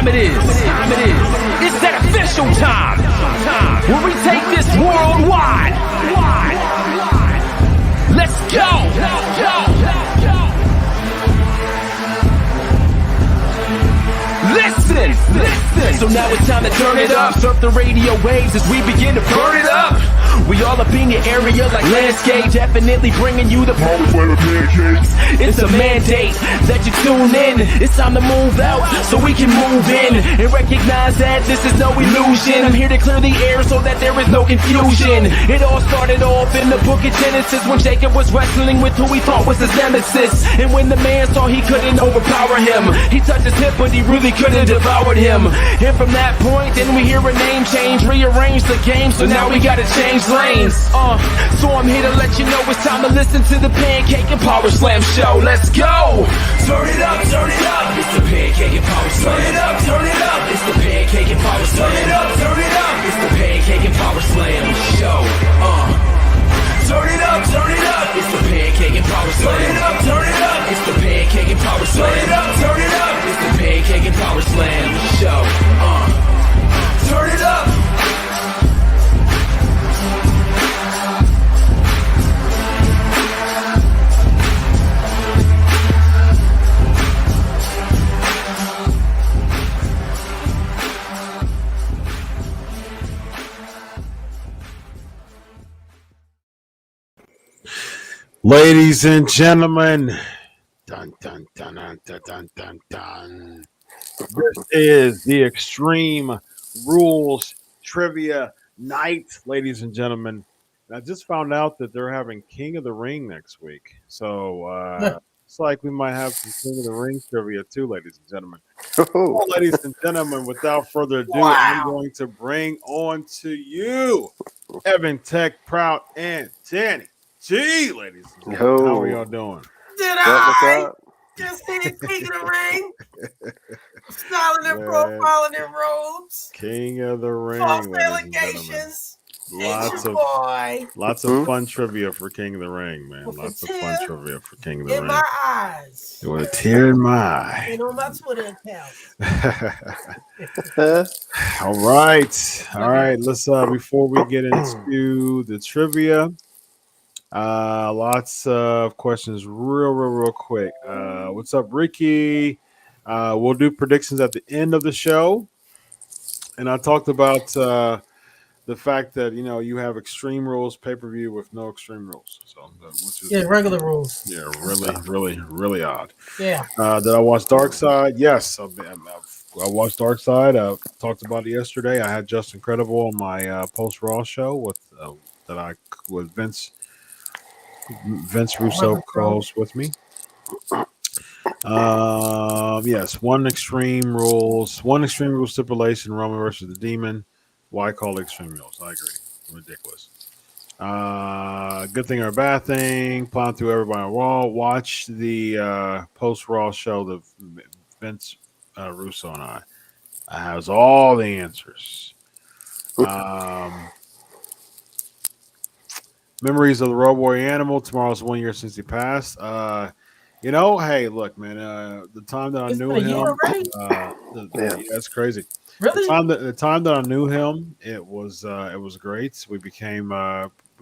time it is. It's that official time. Where we take this worldwide. Let's go. Listen. So now it's time to turn it up. Surf the radio waves as we begin to burn it up. We all up in your area like landscape. Definitely bringing you the power of pancakes. It's a mandate that you tune in. It's time to move out so we can move in and recognize that this is no illusion. I'm here to clear the air so that there is no confusion. It all started off in the book of Genesis when Jacob was wrestling with who he thought was his nemesis. And when the man saw he couldn't overpower him, he touched his hip but he really couldn't devour him. And from that point then we hear a name change, rearrange the game, so now we gotta change lanes. So I'm here to let you know it's time to listen to the Pancake and Power Slam show. Let's go! Turn it up, it's the Pancake and Power Slam. Turn it up, it's the Pancake and Power Slam. Turn it up, it's the Pancake and Power Slam show. Turn it up, it's the Pancake and Power Slam. Turn it up, it's the Pancake and Power Slam. Turn it up, it's the Pancake and Power Slam show. Turn it up. Ladies and gentlemen, dun, dun, dun, dun, dun, dun, dun, dun. This is the Extreme Rules Trivia Night, ladies and gentlemen. And I just found out that they're having King of the Ring next week. So it's like we might have some King of the Ring trivia too, ladies and gentlemen. Well, ladies and gentlemen, without further ado, I'm going to bring on to you Evan, Tech, Proud, and Danny G, ladies and gentlemen. How are y'all doing? Did I just see King of the Ring? Styling and profiling in robes. King of the Ring. False allegations. Lots of fun trivia for King of the Ring, man. Lots of fun trivia for King of the Ring. In my eyes. With a tear in my eye. And on my Twitter account. All right. Let's before we get into the trivia. Lots of questions real quick. What's up, Ricky? We'll do predictions at the end of the show. And I talked about the fact that, you have Extreme Rules pay-per-view with no Extreme Rules. So, which is regular rules. Yeah, really odd. Yeah. Did I watch Dark Side? Yes. I watched Dark Side. I talked about it yesterday. I had Just Incredible on my post-Raw show with Vince Russo co-host with me. Yes, one Extreme Rules stipulation, Roman versus the Demon. Why call it Extreme Rules? I agree. Ridiculous. Good thing or a bad thing. Plowing through everybody on Raw. Watch the post-Raw show that Vince Russo and I has all the answers. Memories of the Road Warrior Animal. Tomorrow's 1 year since he passed. Hey, look, man. The time that I knew him, that's crazy. Really? The time that I knew him, it was great. We became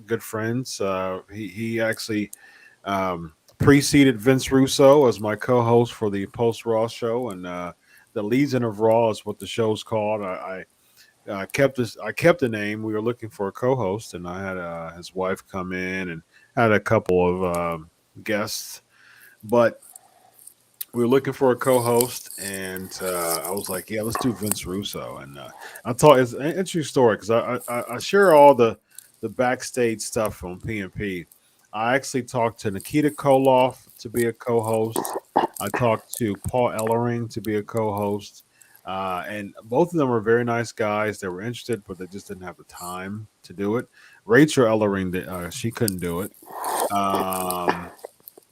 good friends. He actually preceded Vince Russo as my co-host for the post Raw show, and the Legion of Raw is what the show's called. I kept the name. We were looking for a co-host, and I had his wife come in and had a couple of guests, but we were looking for a co-host, and I was like, "Yeah, let's do Vince Russo." And I thought it's an interesting story because I share all the backstage stuff from PNP. I actually talked to Nikita Koloff to be a co-host. I talked to Paul Ellering to be a co-host. And both of them were very nice guys. They were interested, but they just didn't have the time to do it. Rachel Ellering, she couldn't do it.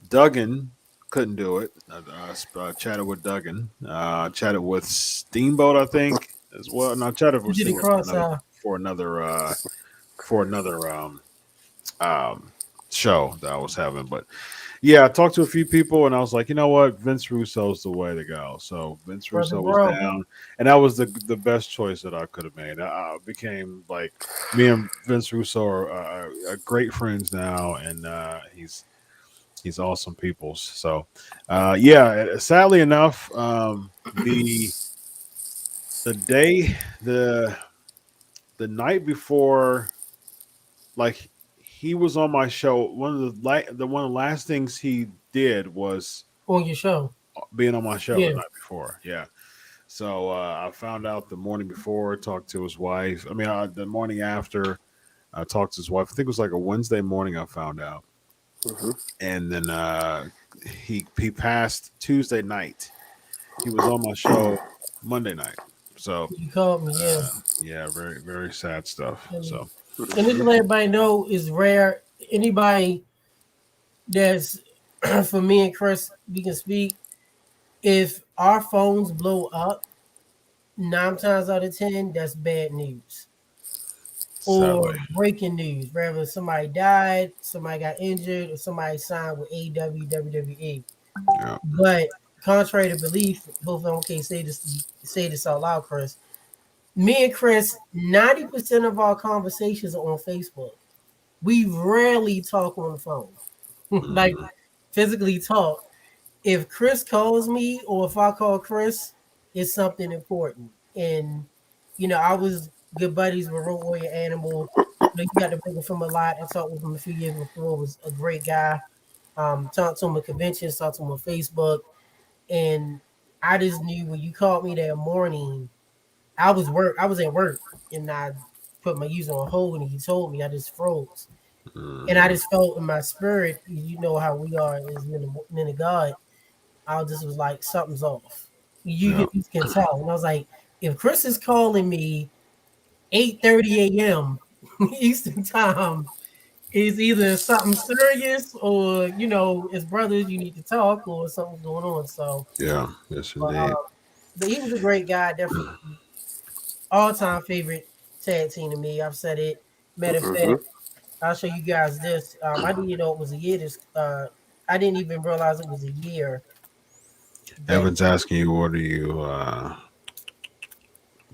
Duggan couldn't do it. Chatted with Duggan. Chatted with Steamboat, I think, as well. No, chatted with Steamboat for another show that I was having. But Yeah, I talked to a few people, and I was like, you know what, Vince Russo's the way to go. So Vince Brother Russo was bro. down, and that was the best choice that I could have made. I became like me and Vince Russo are great friends now, and he's awesome people. So yeah, sadly enough, the day the night before, like he was on my show. One of the last things he did was On your show. being on my show the Yeah. night before. Yeah. So I found out the morning before, talked to his wife. I mean, the morning after, I talked to his wife. I think it was like a Wednesday morning. I found out, Mhm. and then he passed Tuesday night. He was on my show Monday night. So You called me, yeah. yeah, very very sad stuff. And, So and just to let everybody know, it's rare. Anybody that's for me and Chris, we can speak. If our phones blow up, 9 times out of 10, that's bad news sadly, or breaking news. Whether somebody died, somebody got injured, or somebody signed with AEW, WWE. yeah. But contrary to belief, both of them can say this out loud, Chris. Me and Chris, 90% of our conversations are on Facebook. We rarely talk on the phone, like Mhm. physically talk. If Chris calls me or if I call Chris, it's something important. And I was good buddies with Road Warrior Animal. You got to bring him from a lot. I talked with him a few years before. Was a great guy. Talked to him at conventions, talked to him on Facebook, and I just knew when you called me that morning, I was at work, and I put my user on hold, and he told me I just froze, and I Mhm. just felt in my spirit. You know how we are as men of God. I just was like, something's off. Yeah. You can tell. And I was like, if Chris is calling me 8:30 a.m. Eastern time, it's either something serious or, as brothers, you need to talk or something's going on. So, Yeah. Yes, but, indeed. but he was a great guy, definitely all time favorite tag team to me. I've said it. Matter of fact, Mhm. I'll show you guys this. I didn't even know it was a year. I didn't even realize it was a year that Evan's asking you, what do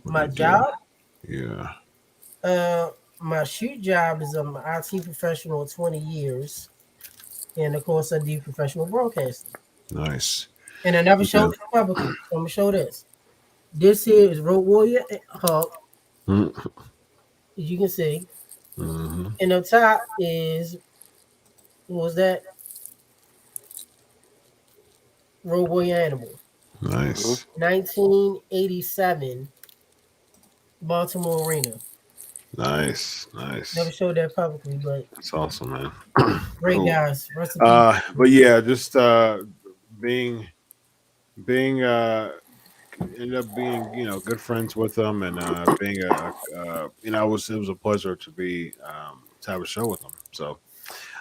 my you do? job. Yeah. Uh, my shoot job is I'm an IT professional of 20 years, and of course I do professional broadcasting. Nice. And I never Yeah. showed this publicly, so I'm gonna show this. This here is Road Warrior Hawk, as you can see, Mm-hmm. and up top is what was that Road Warrior Animal, Mhm. Nice. 1987 Baltimore Arena. Nice. Never Nice. showed that publicly, but That's awesome, man. great Cool. guys. Rest in peace. But yeah, just being being ended up being good friends with them, and being it was a pleasure to be to have a show with them. So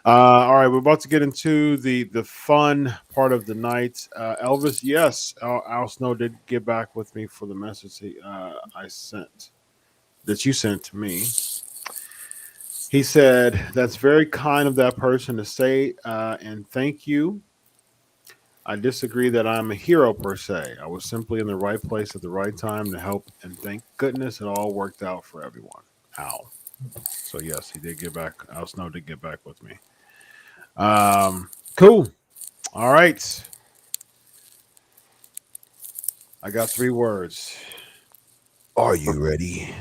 all right, we're about to get into the fun part of the night. Elvis, yes, Al Snow did get back with me for the message I sent that you sent to me. He said, "That's very kind of that person to say, and thank you. I disagree that I'm a hero per se. I was simply in the right place at the right time to help, and thank goodness it all worked out for everyone." Al. So yes, he did get back. Al Snow did get back with me. Cool. All right. I got 3 words. Are you ready?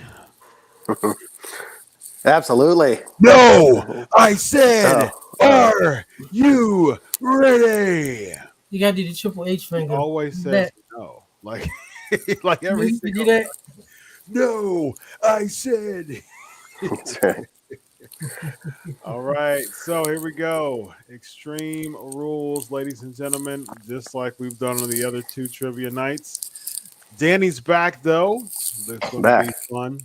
Absolutely. No, I said, Oh, are you ready? You gotta do the Triple H He finger. always says That no, like like you every used to do single. that. No, I said. that's right. All right, so here we go. Extreme rules, ladies and gentlemen, just like we've done on the other 2 trivia nights. Danny's back though. That's going to be Back. fun.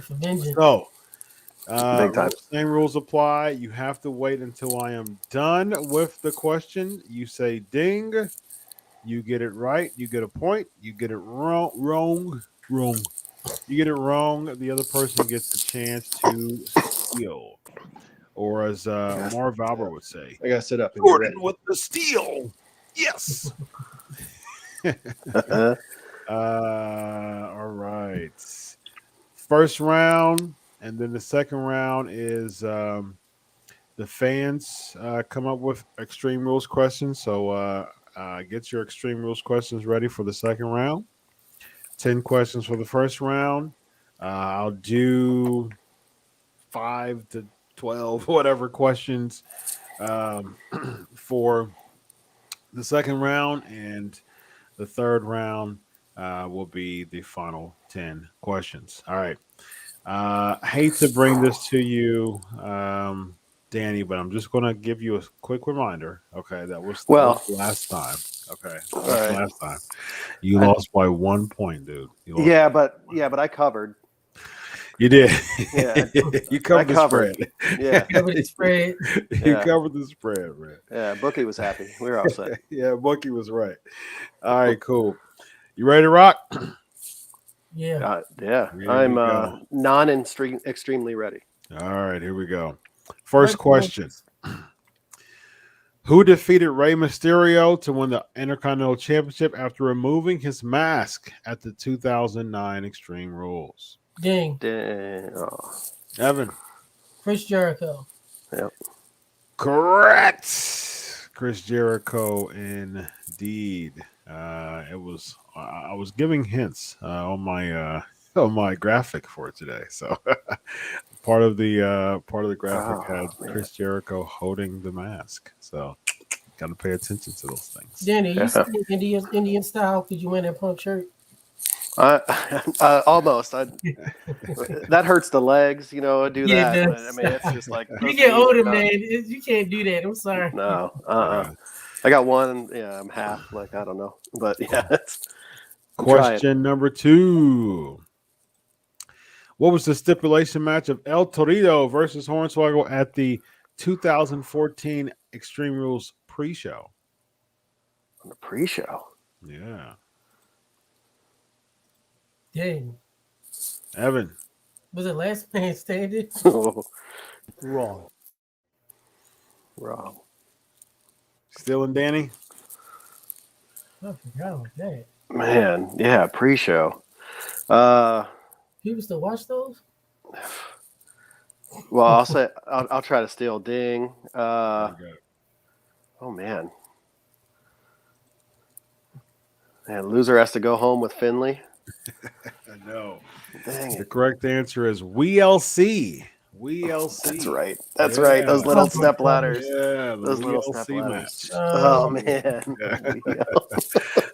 For vengeance. So, Big time. same rules apply. You have to wait until I am done with the question. You say ding. You get it right, you get a point. You get it wrong. You get it wrong. The other person gets a chance to steal. or as Marv Albert would say, I gotta sit up. And get ready. Jordan with the steal. Yes. All right. First round, and then the second round is the fans come up with Extreme Rules questions. So get your Extreme Rules questions ready for the second round. 10 questions for the first round. I'll do 5 to 12, whatever questions for the second round, and the third round will be the final 10 questions. All right. Hate to bring this to you, Danny, but I'm just going to give you a quick reminder. Okay, that was last time. Okay, last time you lost by 1 point, dude. Yeah, but I covered. You did. Yeah, you covered the spread. Yeah, Covered the spread. You covered the spread, man. Yeah, Bookie was happy. We were all set. Yeah, Bookie was right. All right, cool. You ready to rock? Yeah. Yeah. I'm extremely ready. All right, here we go. First question. Who defeated Rey Mysterio to win the Intercontinental Championship after removing his mask at the 2009 Extreme Rules? Ding. Oh. Evan. Chris Jericho. Yep. Correct. Chris Jericho, indeed. It was. I was giving hints on my graphic for today. So part of the graphic had Chris Jericho holding the mask. So got to pay attention to those things. Danny, you see Indian style? Could you wear that punk shirt? Almost. That hurts the legs, do that. But, I mean, it's just like you get older, man. You can't do that. I'm sorry. No. I got one. Yeah, I'm half. Like I don't know, but yeah. Question number 2. What was the stipulation match of El Torito versus Hornswoggle at the 2014 Extreme Rules pre-show? On the pre-show. Yeah. Dang. Evan. Was it last man standing? Wrong. Still in Danny? I forgot about that. Man, yeah, pre-show. People still watch those? Well, I'll try to steal ding. Oh man. Man, loser has to go home with Finley. No. Dang it. The correct answer is WLC. That's right. That's right. Those little step ladders. Yeah, those little step ladders. match. Oh man.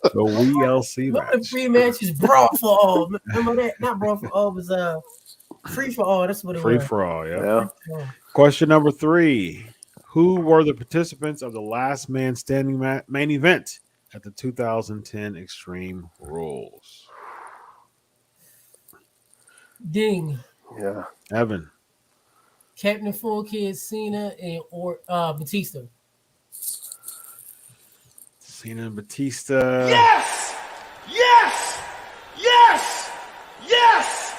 The WLC match. The free match is Brawl for All. Remember that? Not Brawl for All, it was Free for All. That's what it was. Free for All, yeah. Question number 3. Who were the participants of the last man standing main event at the 2010 Extreme Rules? Ding. Yeah. Evan. Captain Full Kid, Cena, and Batista. Cena and Batista. Yes! Yes! Yes! Yes!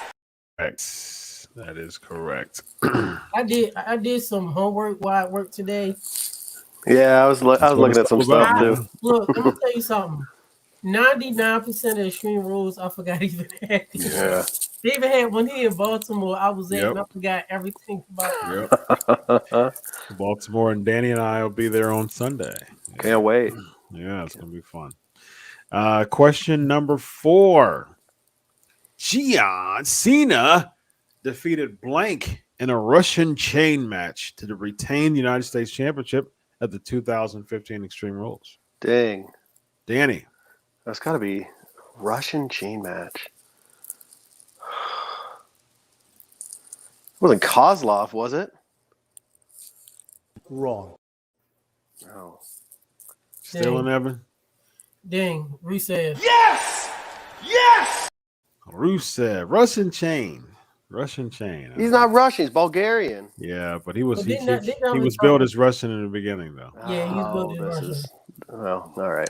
Correct. That is correct. I did some homework while I worked today. Yeah, I was looking at some stuff too. Look, I'm gonna tell you something. 99% of Extreme Rules I forgot even had. Yeah. They even had one here in Baltimore. I was at and I forgot everything about it. Baltimore, and Danny and I will be there on Sunday. Can't wait. Yeah, it's gonna be fun. Question number 4. Jion Cena defeated Blank in a Russian chain match to retain the United States Championship at the 2015 Extreme Rules. Dang. Danny. That's got to be Russian chain match. It wasn't Kozlov, was it? Wrong. No. Still in Evan? Dang, Rusev. Yes! Yes! Rusev, Russian chain. He's not Russian. He's Bulgarian. Yeah, but he was But he was billed as Russian in the beginning, though. Yeah, he was billed as Russian. Well, all right.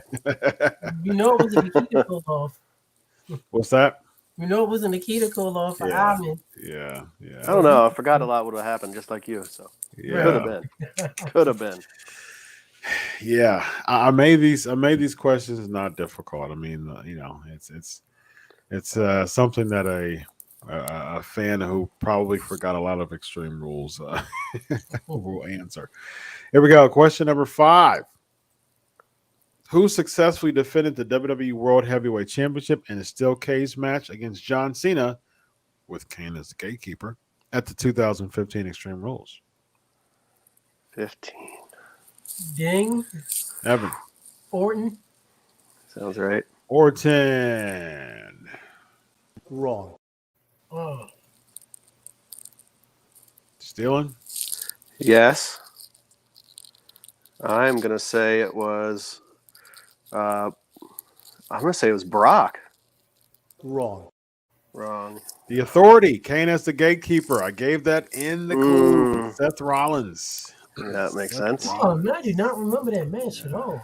You know it was a bikini pull off. What's that? You know, it was Nikita Koloff for Yeah. Alman. Yeah. I don't know. I forgot a lot would have happened, just like you. So could have Yeah. been. Could have been. Yeah. I made these questions not difficult. I mean, it's something that a fan who probably forgot a lot of Extreme Rules will answer. Here we go. Question number 5. Who successfully defended the WWE World Heavyweight Championship in a steel cage match against John Cena with Kane as the gatekeeper at the 2015 Extreme Rules? 15. Ding. Evan. Orton. Sounds right. Orton. Wrong. Oh. Stealing? Yes. I'm gonna say it was. I'm gonna say it was Brock. Wrong. Wrong. The Authority. Kane as the gatekeeper. I gave that in the clue. Seth Rollins. That makes Seth sense. Oh, man, I do not remember that match at all.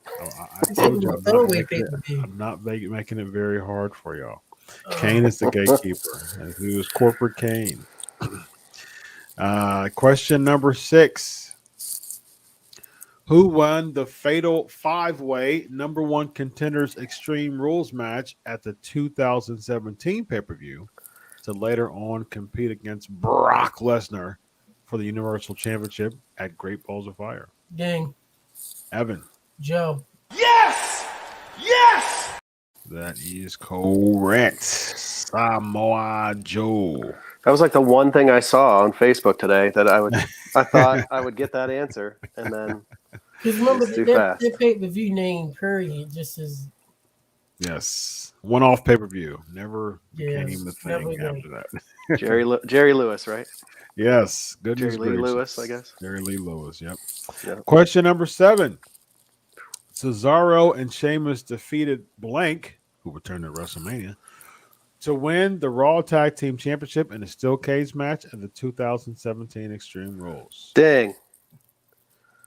I told you I'm not making it very hard for y'all. Kane is the gatekeeper. He was corporate Kane. Question number 6. Who won the fatal 5-way number 1 contenders Extreme Rules match at the 2017 pay-per-view to later on compete against Brock Lesnar for the Universal Championship at Great Balls of Fire? Ding. Evan. Joe. Yes! Yes! That is correct. Samoa Joe. That was like the one thing I saw on Facebook today that I thought I would get that answer, and then Because remember It's too that fast. pay-per-view name, period, just as Yes. One-off pay-per-view. Never became Yes, the never thing again. after that. Jerry Lewis, right? Yes. Goodness Jerry Lee gracious. Lewis, I guess. Jerry Lee Lewis, yep. Yeah. Question number 7. Cesaro and Sheamus defeated Blank, who returned to WrestleMania, to win the Raw Tag Team Championship in a steel cage match at the 2017 Extreme Rules. Dang.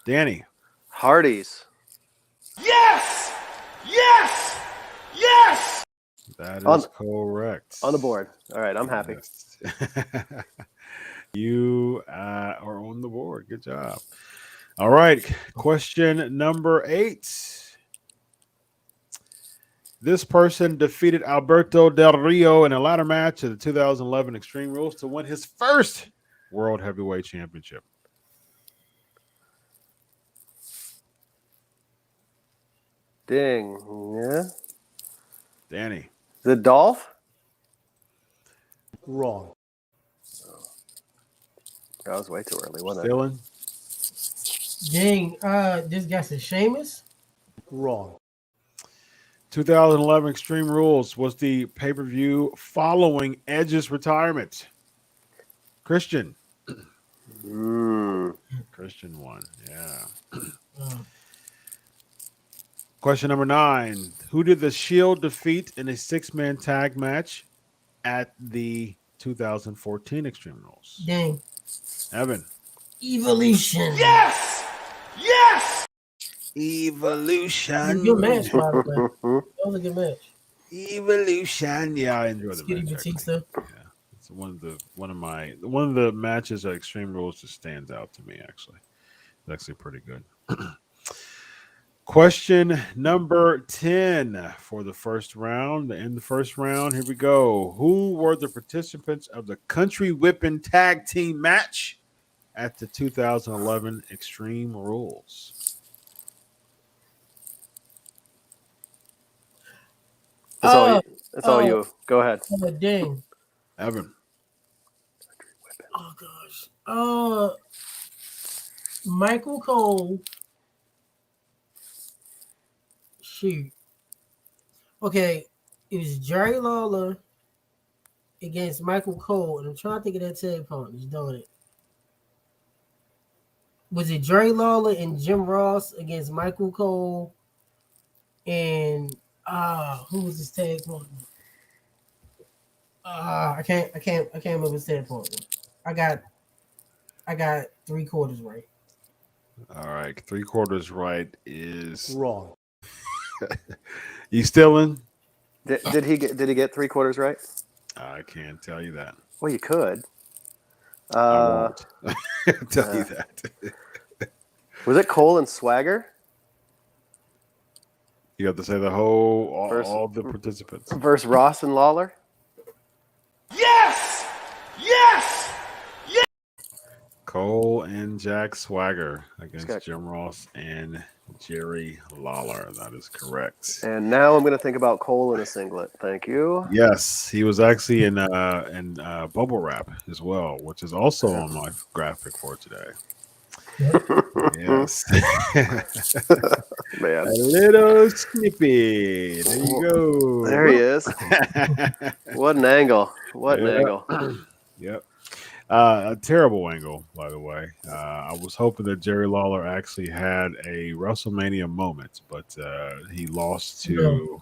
Danny. Hardy's. Yes! Yes! Yes! That On- is correct. On the board. All right, I'm happy. Yes. You are on the board. Good job. All right. Question number 8. This person defeated Alberto Del Rio in a ladder match at the 2011 Extreme Rules to win his first World Heavyweight Championship. Ding. Yeah. Danny. The Dolph? Wrong. That was way too early, wasn't it? Dylan. Dang, this guy said Sheamus. Wrong. 2011 Extreme Rules was the pay-per-view following Edge's retirement. Christian. Christian won. Yeah. Question number 9. Who did the Shield defeat in a 6-man tag match at the 2014 Extreme Rules? Dang. Evan. Evolution. Yes! Yes! Evolution. Good match, by the way. That was a good match. Evolution. Yeah, I enjoyed the Skitty match. actually. Batista. Yeah, it's one of the matches at Extreme Rules just stands out to me. Actually, it's actually pretty good. Question number 10 for the first round. In the first round, here we go. Who were the participants of the Country Whipping Tag Team match at the 2011 Extreme Rules? That's all you. Go ahead. Dang. Evan. Oh gosh. Michael Cole. Shoot. Okay, it was Jerry Lawler against Michael Cole, and I'm trying to think of that tag partners doing it. Was it Jerry Lawler and Jim Ross against Michael Cole and who was his tag partner? I can't remember his tag partner. I got 3/4 right. All right, 3/4 right is Wrong. You still in? Did he get 3/4 right? I can't tell you that. Well, you could. I won't tell you that. Was it Cole and Swagger You have to say the whole, Versus- all the participants. versus Ross and Lawler? Yes! Yes! Cole and Jack Swagger against Scott. Jim Ross and Jerry Lawler. That is correct. And now I'm going to think about Cole in a singlet. Thank you. Yes, he was actually in Bubble Wrap as well, which is also on my graphic for today. Yes. Man. A little snippy. There you go. There he is. What an angle. What an Yeah. angle. Yep. A terrible angle, by the way. I was hoping that Jerry Lawler actually had a WrestleMania moment, but he lost to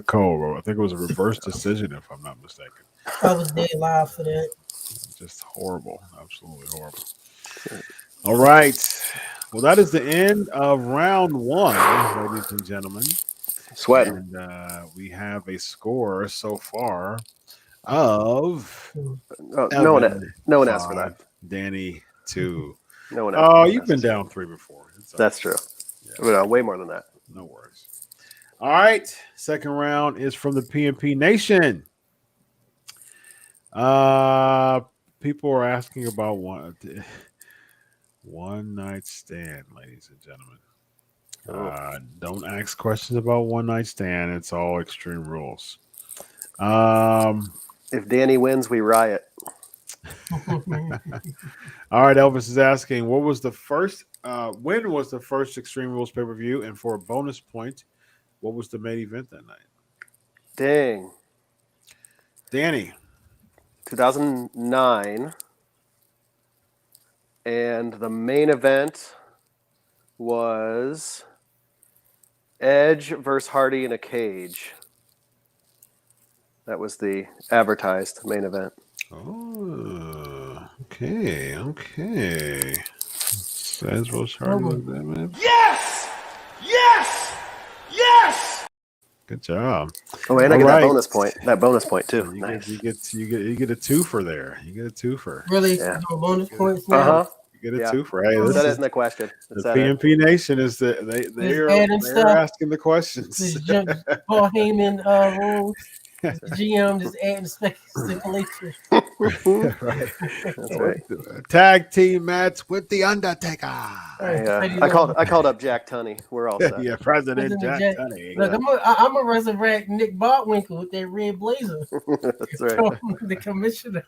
Cole. I think it was a reverse decision, if I'm not mistaken. I was dead live for that. Just horrible, absolutely horrible. All right. Well, that is the end of round one, ladies and gentlemen. Sweating. And we have a score so far of Oh, no one asked for that. 5, Danny 2. No one asked Oh, for you've been down 3 before. It's all That's true. Yeah. No, way more than that. No worries. All right. Second round is from the PNP Nation. People are asking about one night stand, ladies and gentlemen. Don't ask questions about one night stand. It's all Extreme Rules. If Danny wins, we riot. All right, Elvis is asking, when was the first Extreme Rules pay-per-view? And for a bonus point, what was the main event that night? Dang. Danny. 2009. And the main event was Edge versus Hardy in a cage. That was the advertised main event. Oh, okay. Edge versus Hardy was that, man. Yes! Yes! Yes! Good job. Oh, and I All get right. that bonus point too. You Nice. get a twofer there. You get a twofer. Really? Yeah. No bonus points now? Uh-huh. You get a Yeah. twofer. Hey, It this said it is in the question. It the said it. PNP Nation is they're asking the questions. This Paul Heyman rules. GM just adding stipulation. Right. That's right. Tag team match with the Undertaker. I called up Jack Tunney. We're all set. Yeah, President Jack Tunney. Look, I'm gonna resurrect Nick Botwinkle with that red blazer. That's right. The commissioner.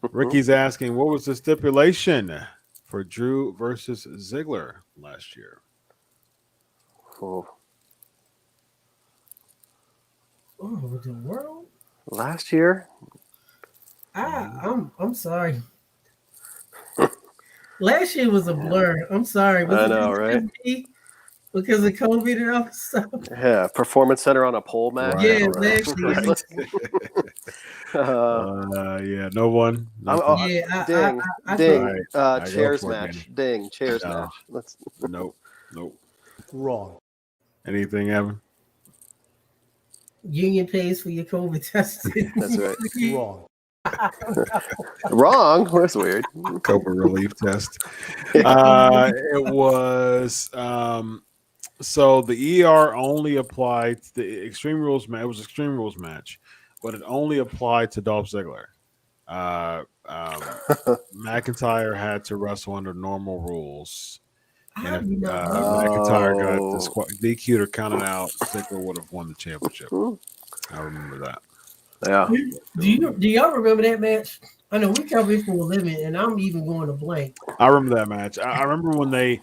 Ricky's asking, what was the stipulation for Drew versus Ziggler last year? Oh. Oh, the world. Last year? I'm sorry. Last year was a blur. I'm sorry. I know, right? Because of COVID and all stuff. Yeah, Performance Center on a pole match. Right. Yeah, last year. Yeah, no one. Yeah, Ding. Right. Chairs Go for it, match. Danny. Ding. Chairs No. match. Nope. Wrong. Anything, Evan? Union pays for your COVID testing. That's right. Wrong. Wrong? That's weird. COVID relief test. It was so the ER only applied to the Extreme Rules match. It was Extreme Rules match, but it only applied to Dolph Ziggler. McIntyre had to wrestle under normal rules. And if McIntyre got DQ'd or counted out, Ziggler would have won the championship. I remember that. Yeah. Do y'all remember that match? I know we covered for a living, and I'm even going to blank. I remember that match. I remember when they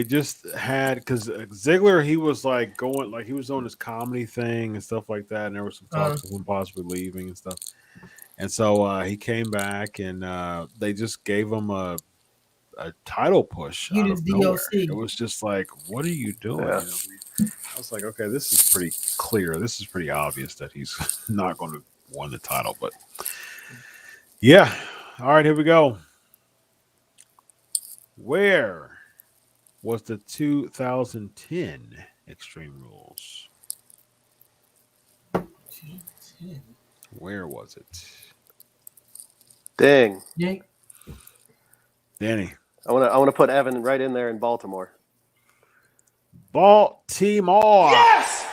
just had, because Ziggler, he was like going, like he was doing his comedy thing and stuff like that, and there was some talks of him possibly leaving and stuff. And so he came back, and they just gave him a title push out of nowhere. It was just like, what are you doing? Yeah. I was like, okay, this is pretty clear. This is pretty obvious that he's not going to win the title. But yeah. All right, here we go. Where was the 2010 Extreme Rules? Where was it? Dang. Yeah. Danny. I want to put Evan right in there in Baltimore. Baltimore. Yes!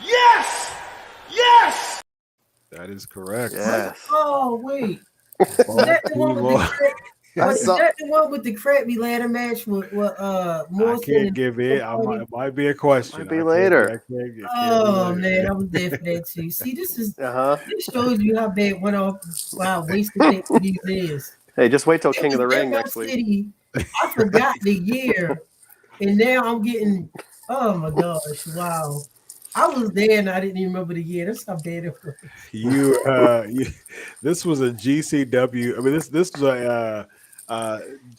Yes! Yes! That is correct. Yes. Oh wait, is that the one with the Baltimore. crap? Is that the one with the crappy ladder match with I Morrison? can't and give it. It might be a question. Might be I can't- later. I can't get- Oh can't be man, later. I was there for that too. See, this Uh-huh. shows you how bad went off. Wow, wasted these is. Hey, just wait till It King of was the Ring Emerald next week. City. I forgot the year, and now I'm getting. Oh my gosh! Wow, I was there and I didn't even remember the year. That's how bad it was. This was a GCW. I mean, this was a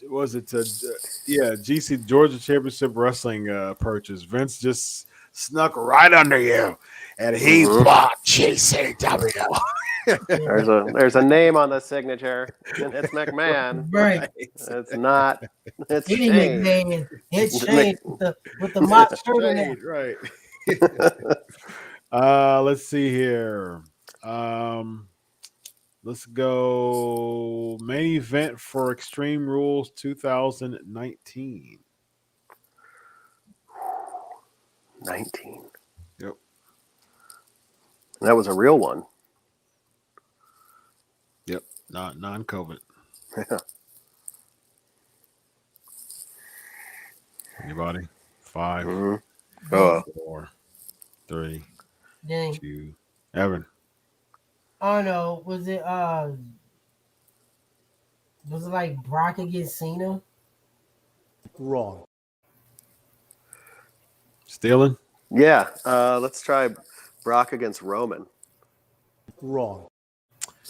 was it GC Georgia Championship Wrestling purchase. Vince just snuck right under you, and he bought GCW. There's a name on the signature, and it's McMahon. Right. It's not. It's It ain't Shane. McMahon. It's Shane with the mock shirt on that. Right. Let's see here. Let's go main event for Extreme Rules 2019. 19. Yep. That was a real one. Yep. Not non-COVID. Anybody? 5, Mm-hmm. Oh, 4, 3, Dang. 2. Evan. Oh no, was it like Brock against Cena? Wrong. Stealing. yeah. Let's try Brock against Roman. Wrong.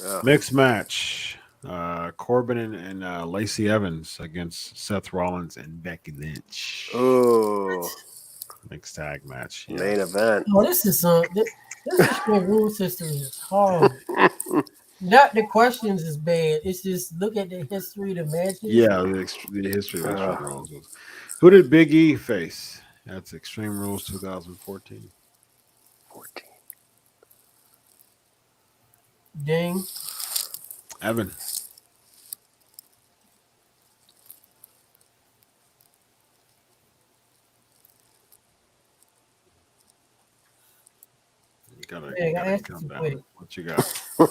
Oh. Mixed match. Corbin and Lacey Evans against Seth Rollins and Becky Lynch. Oh, Mixed tag match. Yeah. main event. Oh, this is rule system is horrible. Not the questions is bad. It's just look at the history of the matches. Yeah, the history of Extreme Rules. Who did Big E face? That's Extreme Rules 2014. 14. Dang. Evan. You gotta come down. What you got? 4,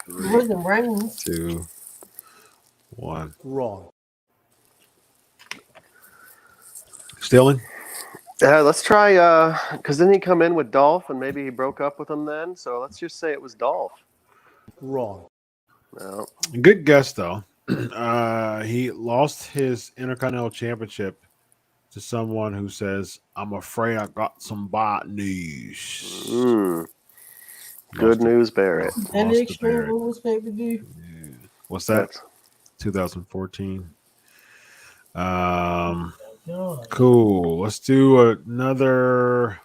3, It wasn't Reigns. 2, 1. Wrong. Stealing? Let's try, because didn't he come in with Dolph and maybe he broke up with him then? So let's just say it was Dolph. Wrong. No. Good guess, though. He lost his Intercontinental Championship to someone who says, "I'm afraid I got some bad news." Good news, Barrett. And the Extreme Rules pay-per-view. Yeah. What's that? 2014. God. Cool. Let's do another.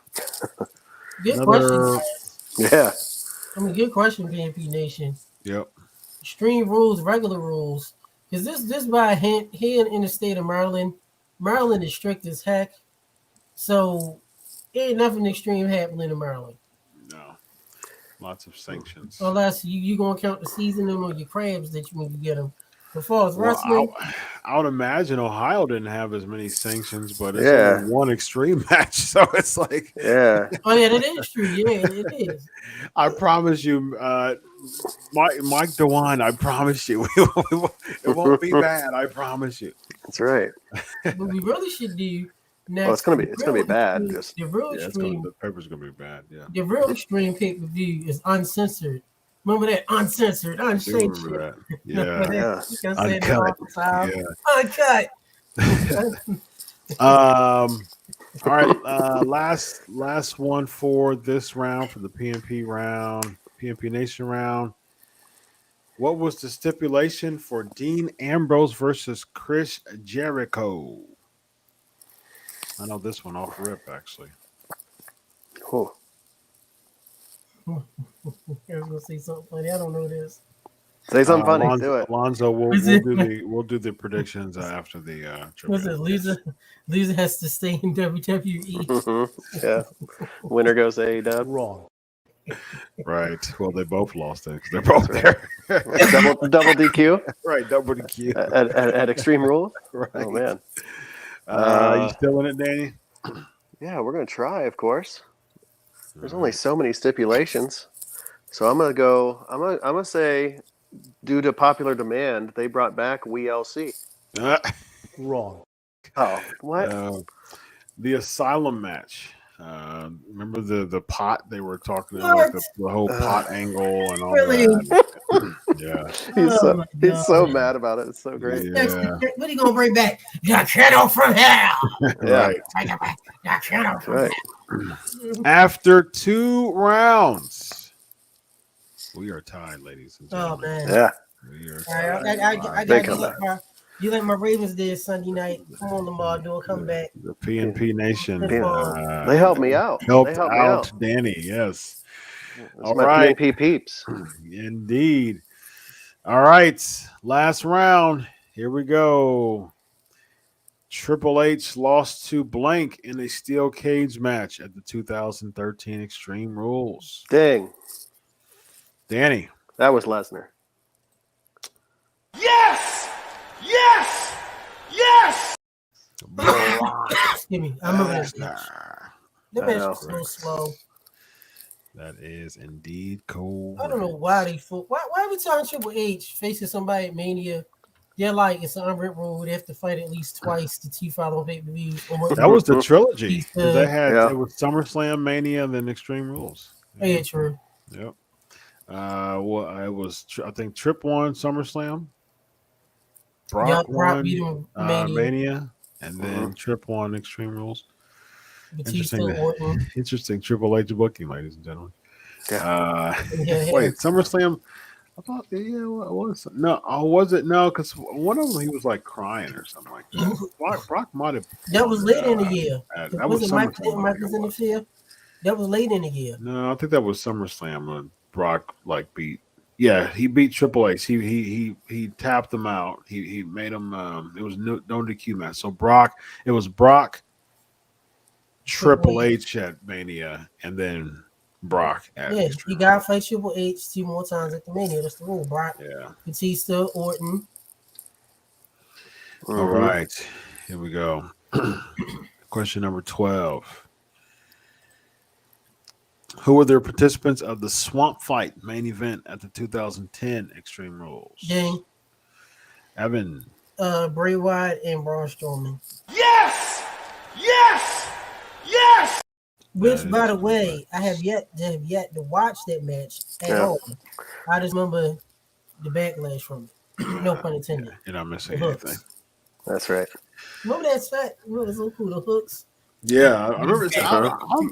Good question. Yeah. I mean, good question, PNP Nation. Yep. Extreme rules, regular rules. Is this by a hint here in the state of Maryland? Maryland is strict as heck. So ain't nothing extreme happening in Maryland. No. Lots of sanctions. Unless you gonna count the seasoning on your crabs that when you get them. As far as wrestling, I would imagine Ohio didn't have as many sanctions, but it's Yeah. only one extreme match, so it's like, Yeah. oh yeah, that is true. Yeah, it is. I promise you, Mike DeWine, I promise you, it won't be bad. I promise you. That's right. But we really should do next. Well, it's gonna be bad. Just The real Yeah, extreme. the paper's gonna be bad. Yeah. The real extreme pay-per-view is uncensored. Remember that? Uncensored, I do uncensored. remember that. Yeah. Yeah. You can say that all the time. Yeah. Uncut. All right. Last one for this round, for the PNP round, PNP Nation round. What was the stipulation for Dean Ambrose versus Chris Jericho? I know this one off rip, actually. Cool. I was gonna say something funny. I don't know this. Say something funny. Do it. Alonzo, we'll do the predictions after the What's it? Lisa has to stay in WWE. Yeah. Winner goes AEW. Wrong. Right. Well, they both lost it because they're both there. double DQ Right. Double DQ. at Extreme Rules. Right. Oh man. You still in it, Danny? Yeah, we're gonna try, of course. There's only so many stipulations, so I'm gonna say, due to popular demand, they brought back WLC. Wrong. Oh, what? The Asylum match. Remember the pot they were talking about, like the whole pot angle and all Really? that. Yeah. He's so mad about it. It's so great. Yeah. What are you gonna bring back? The kennel from hell. Right. Bring it back. The kennel from Right. After 2 rounds, we are tied, ladies and Oh gentlemen. man. Yeah. We are All right, tied. I Big got you like my Ravens did Sunday night. Come on, Lamar, do a comeback. The PNP Nation. They helped me out. Helped They helped me out out. Danny. Yes. That's All my right. PNP peeps. Indeed. All right. Last round. Here we go. Triple H lost to Blank in a steel cage match at the 2013 Extreme Rules. Dang. Danny. That was Lesnar. Yes! Yes! Yes! Excuse me. I remember that match. That I match know. was so slow. That is indeed cold. I don't know why they why every time Triple H faces somebody at Mania, they're like it's an unwritten rule. They have to fight at least twice to T5 on pay-per-views. That was the trilogy. They It was SummerSlam, Mania, and then Extreme Rules. Yeah, true. Yep. Well, it was I think Trip won SummerSlam. Brock won beat him Mania, and then Trip won Extreme Rules. Batista, Interesting. Orton. Interesting Triple H booking, ladies and gentlemen. Yeah. Wait, SummerSlam. I thought, what was it? No, was it? No, because one of them he was like crying or something like that. Brock might have. That was late in the year. That was SummerSlam. Michael's in the field. That was late in the year. No, I think that was SummerSlam when Brock beat. Yeah, he beat Triple H. He tapped him out. He made him. It was no DQ match. So it was Brock, Triple H at Mania, and then Brock at you gotta fight Triple H 2 more times at the Mania. That's the rule. Brock, Batista, Orton. All right, here we go. Question number 12. Who were the participants of the Swamp Fight main event at the 2010 Extreme Rules? Dang. Evan. Bray Wyatt and Braun Strowman. Yes! Yes! Yes! Which, by the way, I have yet to watch that match at all. I just remember the backlash from it. No pun intended. You're not missing anything. That's right. Remember that fact? Remember so cool, the hooks? Yeah, I remember.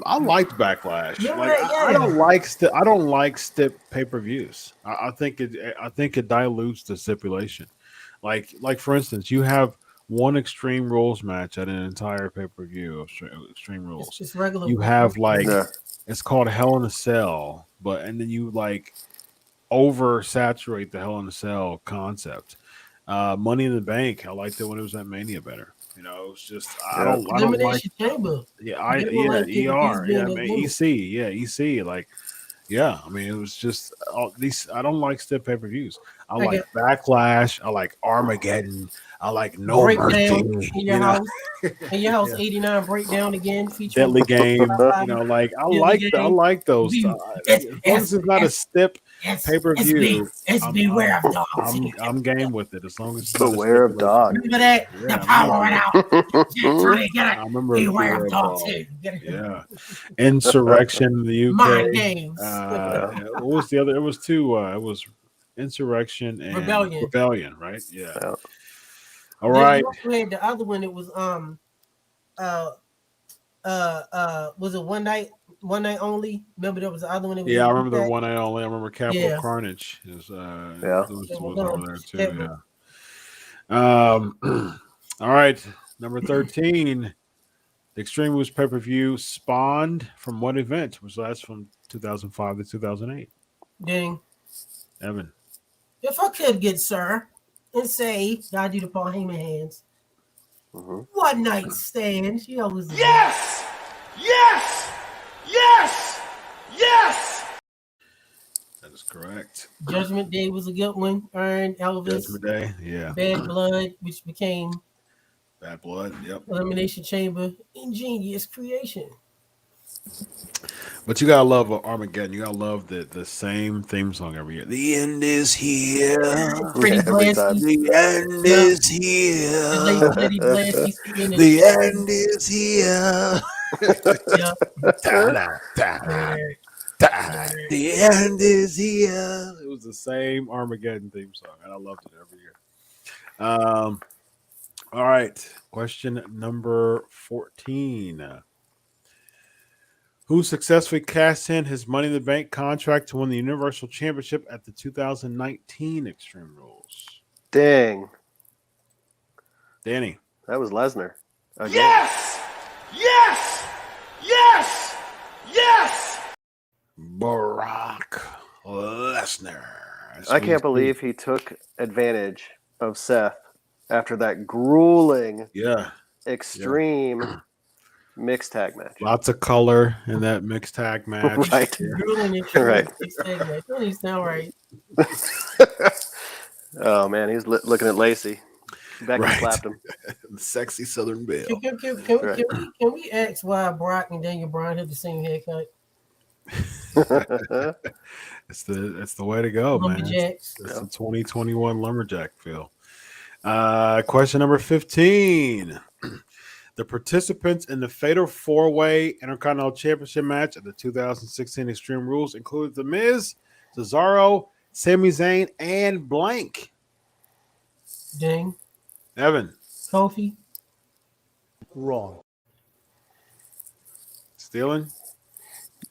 I liked Backlash. I don't like stip pay-per-views. I think it dilutes the stipulation. Like for instance, you have one Extreme Rules match at an entire pay-per-view of Extreme Rules. It's regular. You have it's called Hell in a Cell, and then you oversaturate the Hell in a Cell concept. Money in the Bank, I liked it when it was at Mania better. It was just I don't like Chamber. EC. I mean, it was just these. I don't like stiff pay-per-views. I like Backlash. I like Armageddon. I like No Mercy. In your house, 89 breakdown again. Deadly Game. I like those. As long as it's not a stip pay-per-view, beware of dogs. I'm game with it. As long as it's Beware of dogs. Remember that? The power went out. I remember Beware of dogs. Yeah. Insurrection in the UK. Mind games. What was the other? It was two. It was Insurrection and Rebellion, right? Yeah. All right. We had the other one. It was was it one night only? Remember there was the other one. I remember the one night only. I remember Capital Carnage. Was over there too. Yeah. All right. Number 13. The Extreme Rules pay-per-view spawned from what event? Which lasts from 2005 to 2008. Dang. Evan. If I could get Sir and say, I do the Paul Heyman hands. One night stand. She always Yes! Yes! Yes! Yes! Correct. Judgment Day was a good one. Earn Elvis. Judgment Day. Yeah. Bad Blood, which became Bad Blood. Yep. Elimination Chamber. Ingenious creation. But you gotta love Armageddon. You gotta love the same theme song every year. The end is here. Pretty Every time. Blasty. The end Yeah. is The here. late Pretty Blasty singing in The end is here. Yeah. The end is here. It was the same Armageddon theme song, and I loved it every year. All right. Question number 14. Who successfully cashed in his Money in the Bank contract to win the Universal Championship at the 2019 Extreme Rules? Dang. Danny. That was Lesnar. Again. Yes! Yes! Yes! Yes! Brock Lesnar. I can't believe he took advantage of Seth after that grueling, extreme mixed tag match. Lots of color in that mixed tag match. Right. Right. Don't even sound right. Oh, man, he's looking at Lacey. Becky slapped him. The sexy Southern Belle. Can we ask why Brock and Daniel Bryan have the same haircut? It's the way to go, man. Lumberjacks. It's the 2021 Lumberjack feel. Question number 15. The participants in the Fatal 4-Way Intercontinental Championship match at the 2016 Extreme Rules included The Miz, Cesaro, Sami Zayn, and blank. Ding. Evan. Kofi. Wrong. Stealing?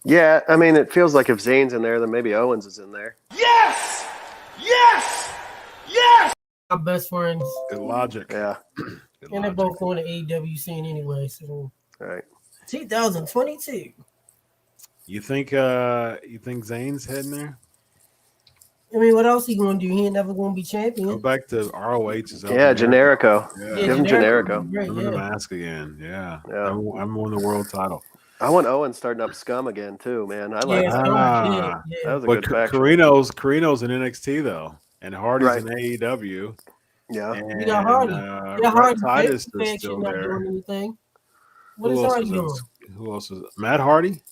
Yeah, I mean, it feels like if Zayn's in there, then maybe Owens is in there. Yes! Yes! Yes! Our best friends. Good logic. Yeah. Good And they're logic. both going to AEW scene anyway. So All right. 2022. You think Zayn's heading there? I mean, what else he going to do? He ain't never going to be Go champion. back to ROH. Yeah, Generico. Yeah. Give him Generico. Right, Give him the yeah. mask again. Yeah. Yeah. I'm won the world title. I want Owens starting up Scum again, too, man. I like Yeah, that. so Ah. yeah. That was a But good faction. Carino's in NXT though, and Hardy's Right. in AEW. Yeah. And You got Hardy. Brett Hardy Titus is faction still not there. doing anything. What Who is else Hardy doing? Who else is Matt Hardy?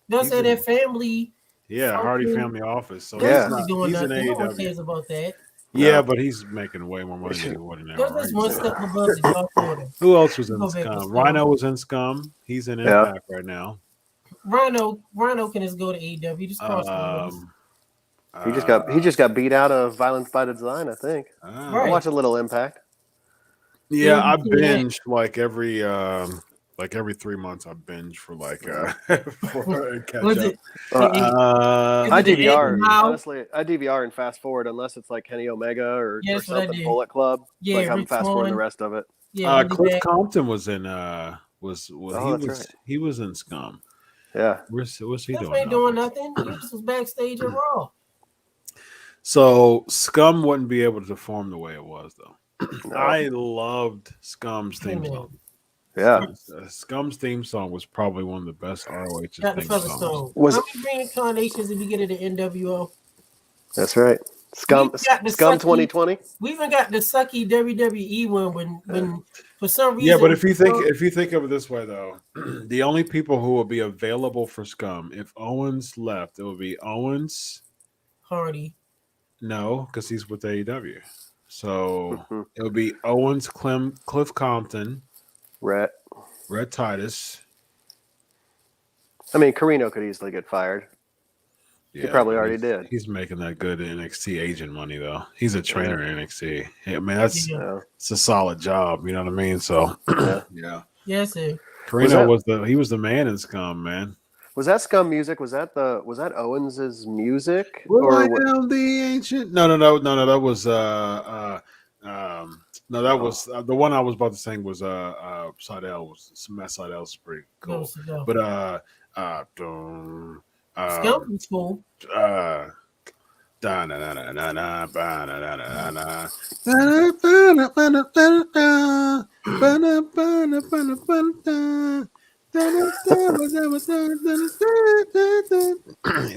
They'll He's say in- that family. Yeah, Hardy Fucking- Family Office. So Yeah. he's, not, doing he's in nothing. No one AEW. cares about that. Yeah, No. but he's making way more money than he would in There's ROH. just one step above the Dark Order. Who else was in Go back to Scum? Scum. Rhino was in Scum. He's in Yeah. Impact right now. Rhino can just go to AEW. Just cross the lines. He just got beat out of Violence by Design, I think. I Right. watched a little Impact. Yeah, I Yeah. binge like every 3 months. I binge for for catch Was up. it? I Is it DVR. now? Honestly, I DVR and fast forward unless it's like Kenny Omega or That's what I something did. Bullet Club. Yeah, like I'm Rick fast forwarding the Swann. rest of it. Yeah, Billy Cliff Back. Compton was in he was in Scum. Yeah. What's he Cliff doing? ain't now? doing nothing. He just was backstage at Raw. So Scum wouldn't be able to perform the way it was though. No. I loved Scum's theme Hey, man. song. Yeah. Scum's theme song was probably one of the best ROH's Got the theme songs. Featherstone. Was How it- many reincarnations did we get at the NWO? That's right. Scum We got the Scum sucky- 2020. We even got the sucky WWE one when for some reason. Yeah, but if you think of it this way though, the only people who will be available for Scum if Owens left, it would be Owens. Hardy, No, because he's with AEW. So Mhm. it would be Owens, Cliff Compton, Rhett. Red Titus. I mean, Carino could easily get fired. He probably but already did. He's making that good NXT agent money though. He's a trainer in NXT. Yeah, man, that's Yeah. it's a solid job. You know what I mean? So Yeah. yeah, yes, sir. Carino was the man in Scum, man. Was that Scum music? Was that Owens's music? Will I what- am the ancient? No. That was that was the one I was about to sing was Seidel was Matt Seidel's pretty cool. No. But Scum was cool. It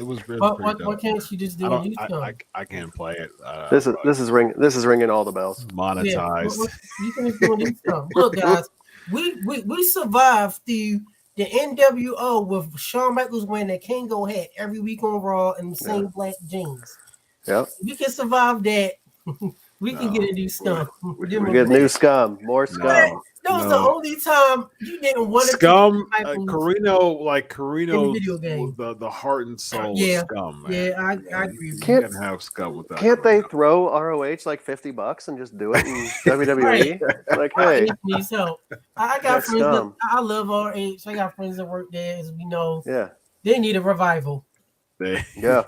was pretty Why dope. can't you just do a new song? I can't play it. This is ringing all the bells. Yeah, monetized. you can just do a new song. Look, guys, we survived through the NWO with Shawn Michaels wearing that Kango hat every week on Raw and the same black jeans. Yep. We can survive that. We can get a new scum. We get new scum, more scum. That was the only time you didn't want to Scum. Michaels Carino, in the video game. was the heart and soul Yeah. of Scum. Man. Yeah, I agree. You can't have Scum without. Can't they Carino. throw ROH like $50 and just do it in WWE? Like, hey, Needs help. I got That's friends dumb. I love RH. I got friends that work there, as we know. yeah, They need a revival. yeah.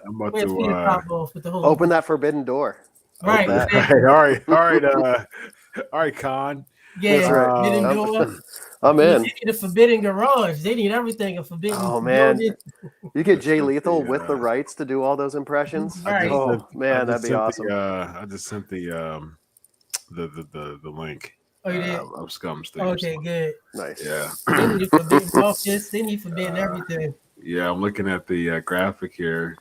I'm about Where's to Peter pop off with the whole Open that forbidden door. right. that. Exactly. all right, Con. Yeah, That's right. Forbidden Door. I'm in. They need a forbidden garage. They need everything. A forbidden. Oh man, building. you get Jay Lethal with the rights to do all those impressions. Right. Oh man, that'd be awesome. I just sent the link. Oh, you did? Of Scum's thing. Okay, good. Nice. Yeah. They need a forbidden office. They need forbidden everything. Yeah, I'm looking at the graphic here.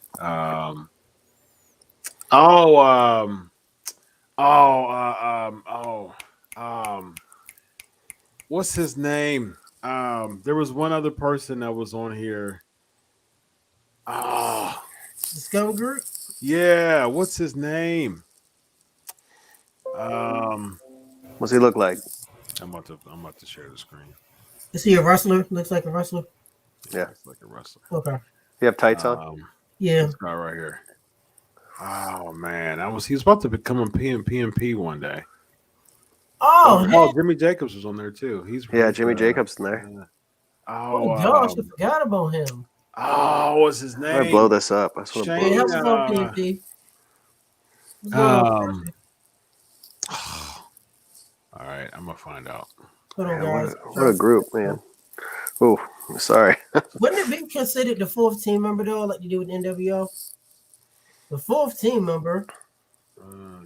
What's his name? There was one other person that was on here. The Scum Group. Yeah, what's his name? What's he look like? I'm about to share the screen. Is he a wrestler? Looks like a wrestler. Yeah. It's like a wrestler. Okay. You have tights on? Yeah. This guy right here. Oh man, he was about to become a PMP one day. Oh, Jimmy Jacobs was on there too. Jimmy Jacobs in there. gosh, I forgot about him. What's his I'm name? gonna blow this up. I just want to Hey, blow help this us up. on PMP. What's going on? All right, I'm gonna find out. Hold on, Man, guys. what a group, man. Oh, sorry. Wouldn't it be considered the fourth team member though, like you do with NWO? The fourth team member.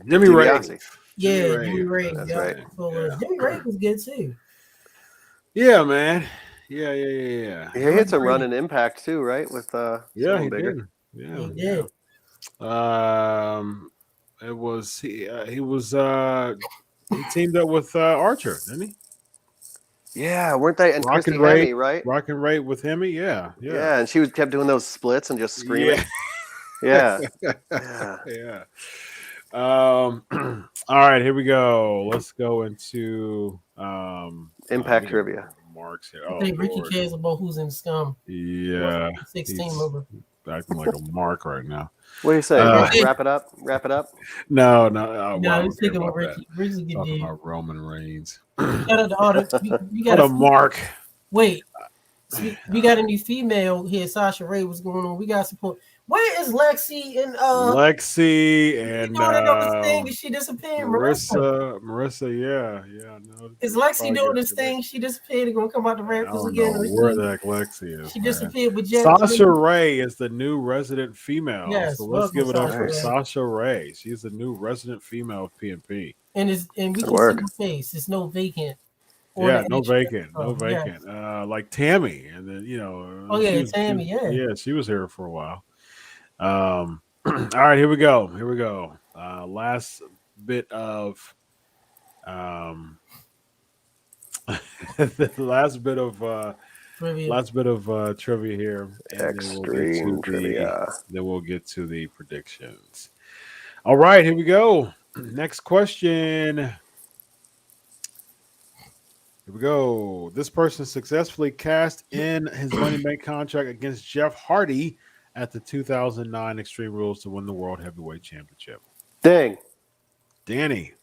Jimmy Ray. DiBiase. Yeah, Jimmy Ray. That's yeah. right. So, Jimmy Ray was good too. Yeah, man. Yeah. He had some run in Impact too, right? With Yeah, someone he bigger. did. Yeah, He did. It was he was he teamed up with Archer, didn't he? Yeah, weren't they? And Rock Christy and Ray, Hemme, right? Rock and Ray with Hemi, yeah. Yeah, and she kept doing those splits and just screaming. Yeah. Yeah. All right, here we go. Let's go into Impact trivia. Marks here. I Oh, think Ricky Lord. cares about who's in Scum. Yeah, 16 he's member. acting like a mark right now. What do you say? Wrap it up. Wrap it up. No. No, he's thinking about Ricky. Ricky's a good Talking dude. about Roman Reigns. Shout out to all the. We What got a mark. wait. We got a new female here, Sasha Ray. What's going on? We got support. Where is Lexi and Lexi and doing this thing? She disappeared. Marissa, yeah. No, Is Lexi doing this thing? She disappeared. They're gonna come out the I Raptors don't again. know where the heck Lexi is. She man. disappeared with Jet. Sasha Ray is the new resident female. Yes, so let's give it up for Ray. Sasha Ray. She's the new resident female of PNP. And we can see work. the face. It's no vacant. Yeah, no vacant. Like Tammy, and then Oh yeah, Tammy. Yeah. She was here for a while. All right, here we go. Last bit of trivia here. And Extreme trivia. Then we'll get to the predictions. All right, here we go. Next question. Here we go. This person successfully cashed in his Money Bank contract against Jeff Hardy at the 2009 Extreme Rules to win the World Heavyweight Championship. Dang. Danny.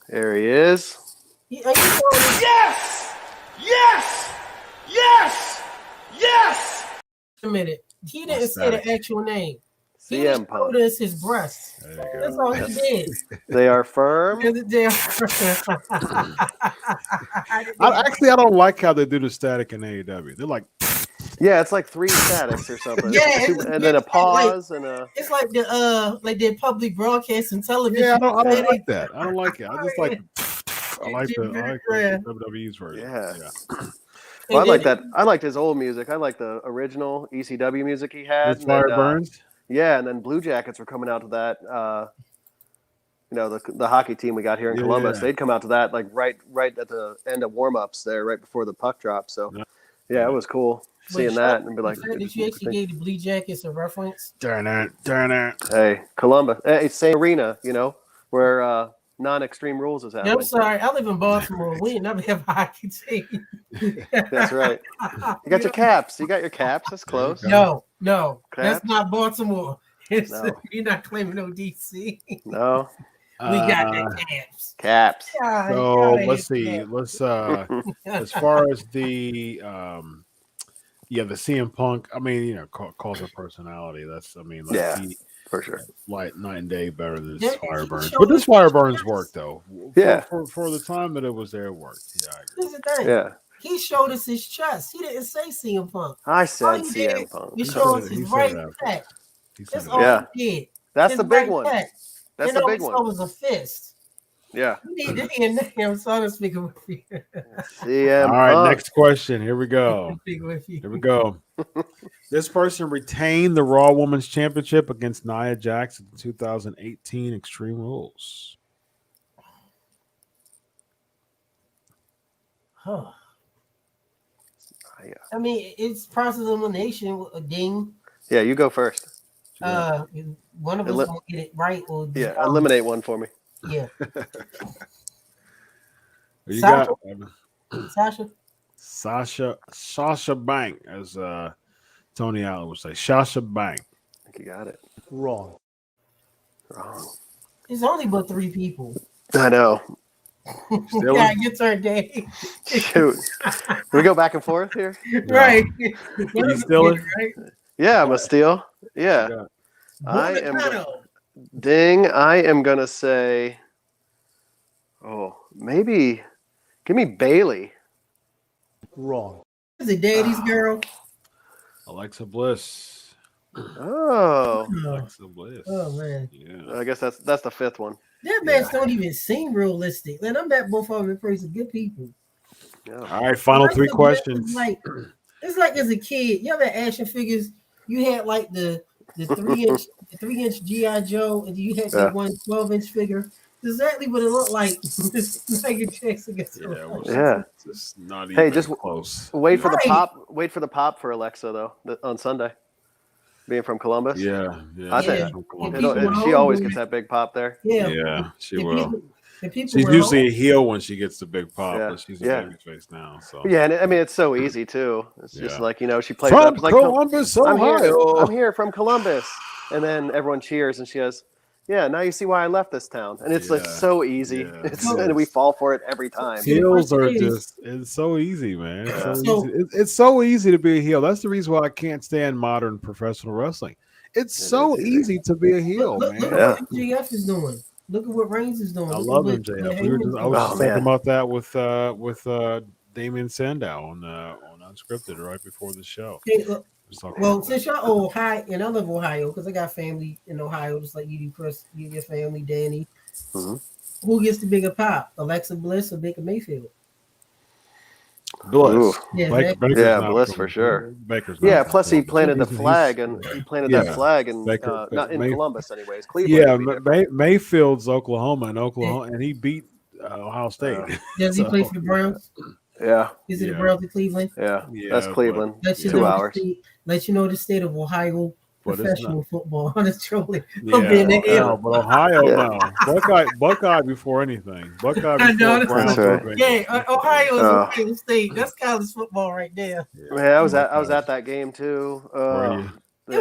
There he is. Yes! Yes! Yes! Yes! A minute. He didn't say the actual name. He CM just Punk. showed us his breasts. There you go. That's all he did. They are firm. I don't like how they do the static in AEW. They're like, Yeah, it's like 3 statics or something. Yeah, and then a pause and a. It's like the public broadcasting television. yeah, I don't like that. I don't like it. I just like, I like the WWE's version. Yeah. Well, I like that. I liked his old music. I like the original ECW music he had. This Fire Burns. Yeah, and then Blue Jackets were coming out to that. The hockey team we got here in Columbus. Yeah. They'd come out to that like right at the end of warm-ups there, right before the puck drop. So, yeah, it was cool seeing that and be like, did you actually gave the Blue Jackets a reference? Darn it. Hey, Columbus. Hey, it's same arena, where non-extreme rules is happening. I'm sorry, I live in Baltimore. We ain't never have a hockey team. That's right. You got your caps. You got your caps. That's close. No, Caps? that's not Baltimore. No. You're not claiming no DC. No. We got the caps. Caps. So let's see. Let's as far as the the CM Punk. I mean, calls her personality. That's for sure. Like night and day better than Yeah, this Fire Burns. sure. But this Fire Burns worked though. Yeah. For the time that it was there, it worked. Yeah, I agree. Here's the thing. Yeah. He showed us his chest. He didn't say CM Punk. I All said he did, CM Punk. He showed us He his said right that. back. He said That's it. all Yeah. he did. That's His the big right one. back. That's the big one. It was a fist. Yeah. You need to hear him. So I'm speaking with you. CM All right, Punk. next question. Here we go. Speaking with you. Here we go. This person retained the Raw Women's Championship against Nia Jax at the 2018 Extreme Rules. Huh. Yeah. I mean, it's process elimination with a ding. Yeah, you go first. One of us will get it right or Yeah, eliminate one for me. Yeah. You Sasha? got Sasha Bank, as Tony Allen would say. Sasha Bank. I think you got it. Wrong. Wrong. It's only but 3 people. I know. Still Yeah, your turn, Dave. Shoot. We go back and forth here? Right. You stealing? Right? Yeah, I'm a steal. Yeah. Yeah. I am Buongiorno. I am gonna say, maybe give me Bailey. Wrong. Is it Daddy's girl? Alexa Bliss. Oh. Alexa Bliss. Oh man. Yeah. I guess that's the 5th one. That match don't even seem realistic. Man, I met both of them in person. Good people. Yeah. All right, final 3 questions. It's like as a kid, you ever had action figures? You had like the 3-inch G.I. Joe, and you had that one 12-inch figure. Exactly what it looked like. Michael Jackson gets Just not even close. Wait for the pop. Wait for the pop for Alexa though on Sunday. Being from Columbus. Yeah. I think she always gets that big pop there. Yeah, she will. She's She's usually a heel when she gets the big pop, but she's a babyface now. So and I mean it's so easy too. It's just like she plays from up like Columbus, Ohio. I'm here from Columbus, and then everyone cheers, and she goes, "Yeah, now you see why I left this town." And it's like so easy, and we fall for it every time. Heels are just—it's so easy, man. It's so easy to be a heel. That's the reason why I can't stand modern professional wrestling. It's so easy to be a heel, man. Look at what MJF is doing. Look at what Reigns is doing. I love MJF. I was just thinking about that with Damian Sandow on Unscripted right before the show. Well, since y'all Ohio, and I live Ohio because I got family in Ohio, just like you do, Chris. You your family, Danny. Mm-hmm. Who gets the bigger pop, Alexa Bliss or Baker Mayfield? Bliss. Bliss for sure. Baker's plus he planted the flag and that flag and not in Columbus anyways. Cleveland. Yeah, Mayfield's Oklahoma, and he beat Ohio State. Does he play for the Browns? Yeah. Is it the Browns in Cleveland? Yeah, that's Cleveland. 2 hours. Let you know the state of Ohio professional football. Honest, truly. But Ohio, no. Buckeye before anything. Buckeye before Browns. Right. Yeah, Ohio is Ohio State. That's college football right there. Man, I was at that game too. And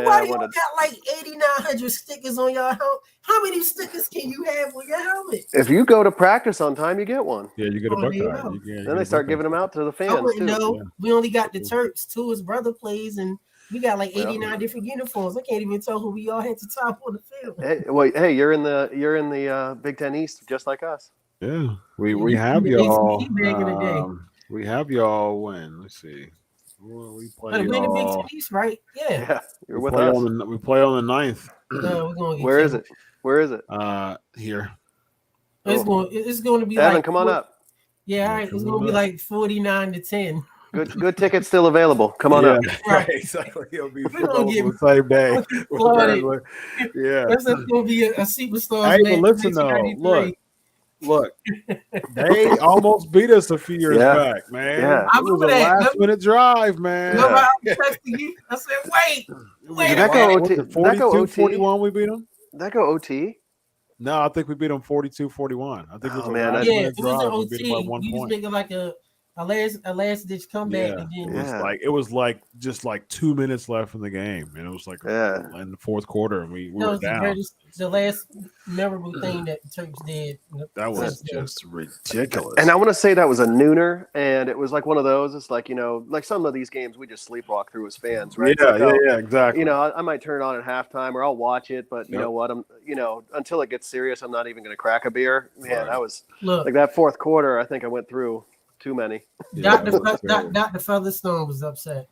why do you got like 8,900 stickers on your helmet? How many stickers can you have on your helmet? If you go to practice on time, you get one. Yeah, you get a Buckeye. Then they start giving them out to the fans too. No, we only got the Terps too. His brother plays, and we got like 89 different uniforms. I can't even tell who we all had to top on the field. Hey, you're in the Big Ten East just like us. Yeah, we have y'all. We have y'all when. Let's see. We play the Big Ten East, right? Yeah. You're with us. We play on the 9th. No, we're going. Where is it? Where is it? Here. It's going to be Evan, like. Come on up. Yeah, all right. It's going to be like 49-10. Good tickets still available. Come on up. Right, exactly. It'll be gonna full get the same day. flooded. Yeah. That's gonna be a superstars Hey, match. but listen though, look, they almost beat us a few years Yeah. back, man. Yeah. I It was remember a that. last minute drive, man. Remember Yeah. I was texting you? I said, wait. It was Wait Did a that go minute. was OT? it Did that go 42, OT? 41 we beat them? Did that go OT? No, I think we beat them 42-41. I think it was Oh, a man, last Yeah, minute it was an drive. We beat them by OT. 1 We was point. making like a last ditch comeback, Yeah, and it then was Yeah. like just like 2 minutes left in the game, and it was like Yeah. in the fourth quarter, and we that were was down. the last memorable thing that the Turks did. That was since then. just ridiculous. And I want to say that was a nooner, and it was like one of those. It's like, like some of these games we just sleepwalk through as fans, right? It's like, yeah, exactly. I might turn it on at halftime or I'll watch it, but you Yep. know what? Until it gets serious, I'm not even going to crack a beer. Man, Right. I was Look, like that fourth quarter. I think I went through too many. Yeah, Dr. that was terrible. Dr. Featherstone was upset.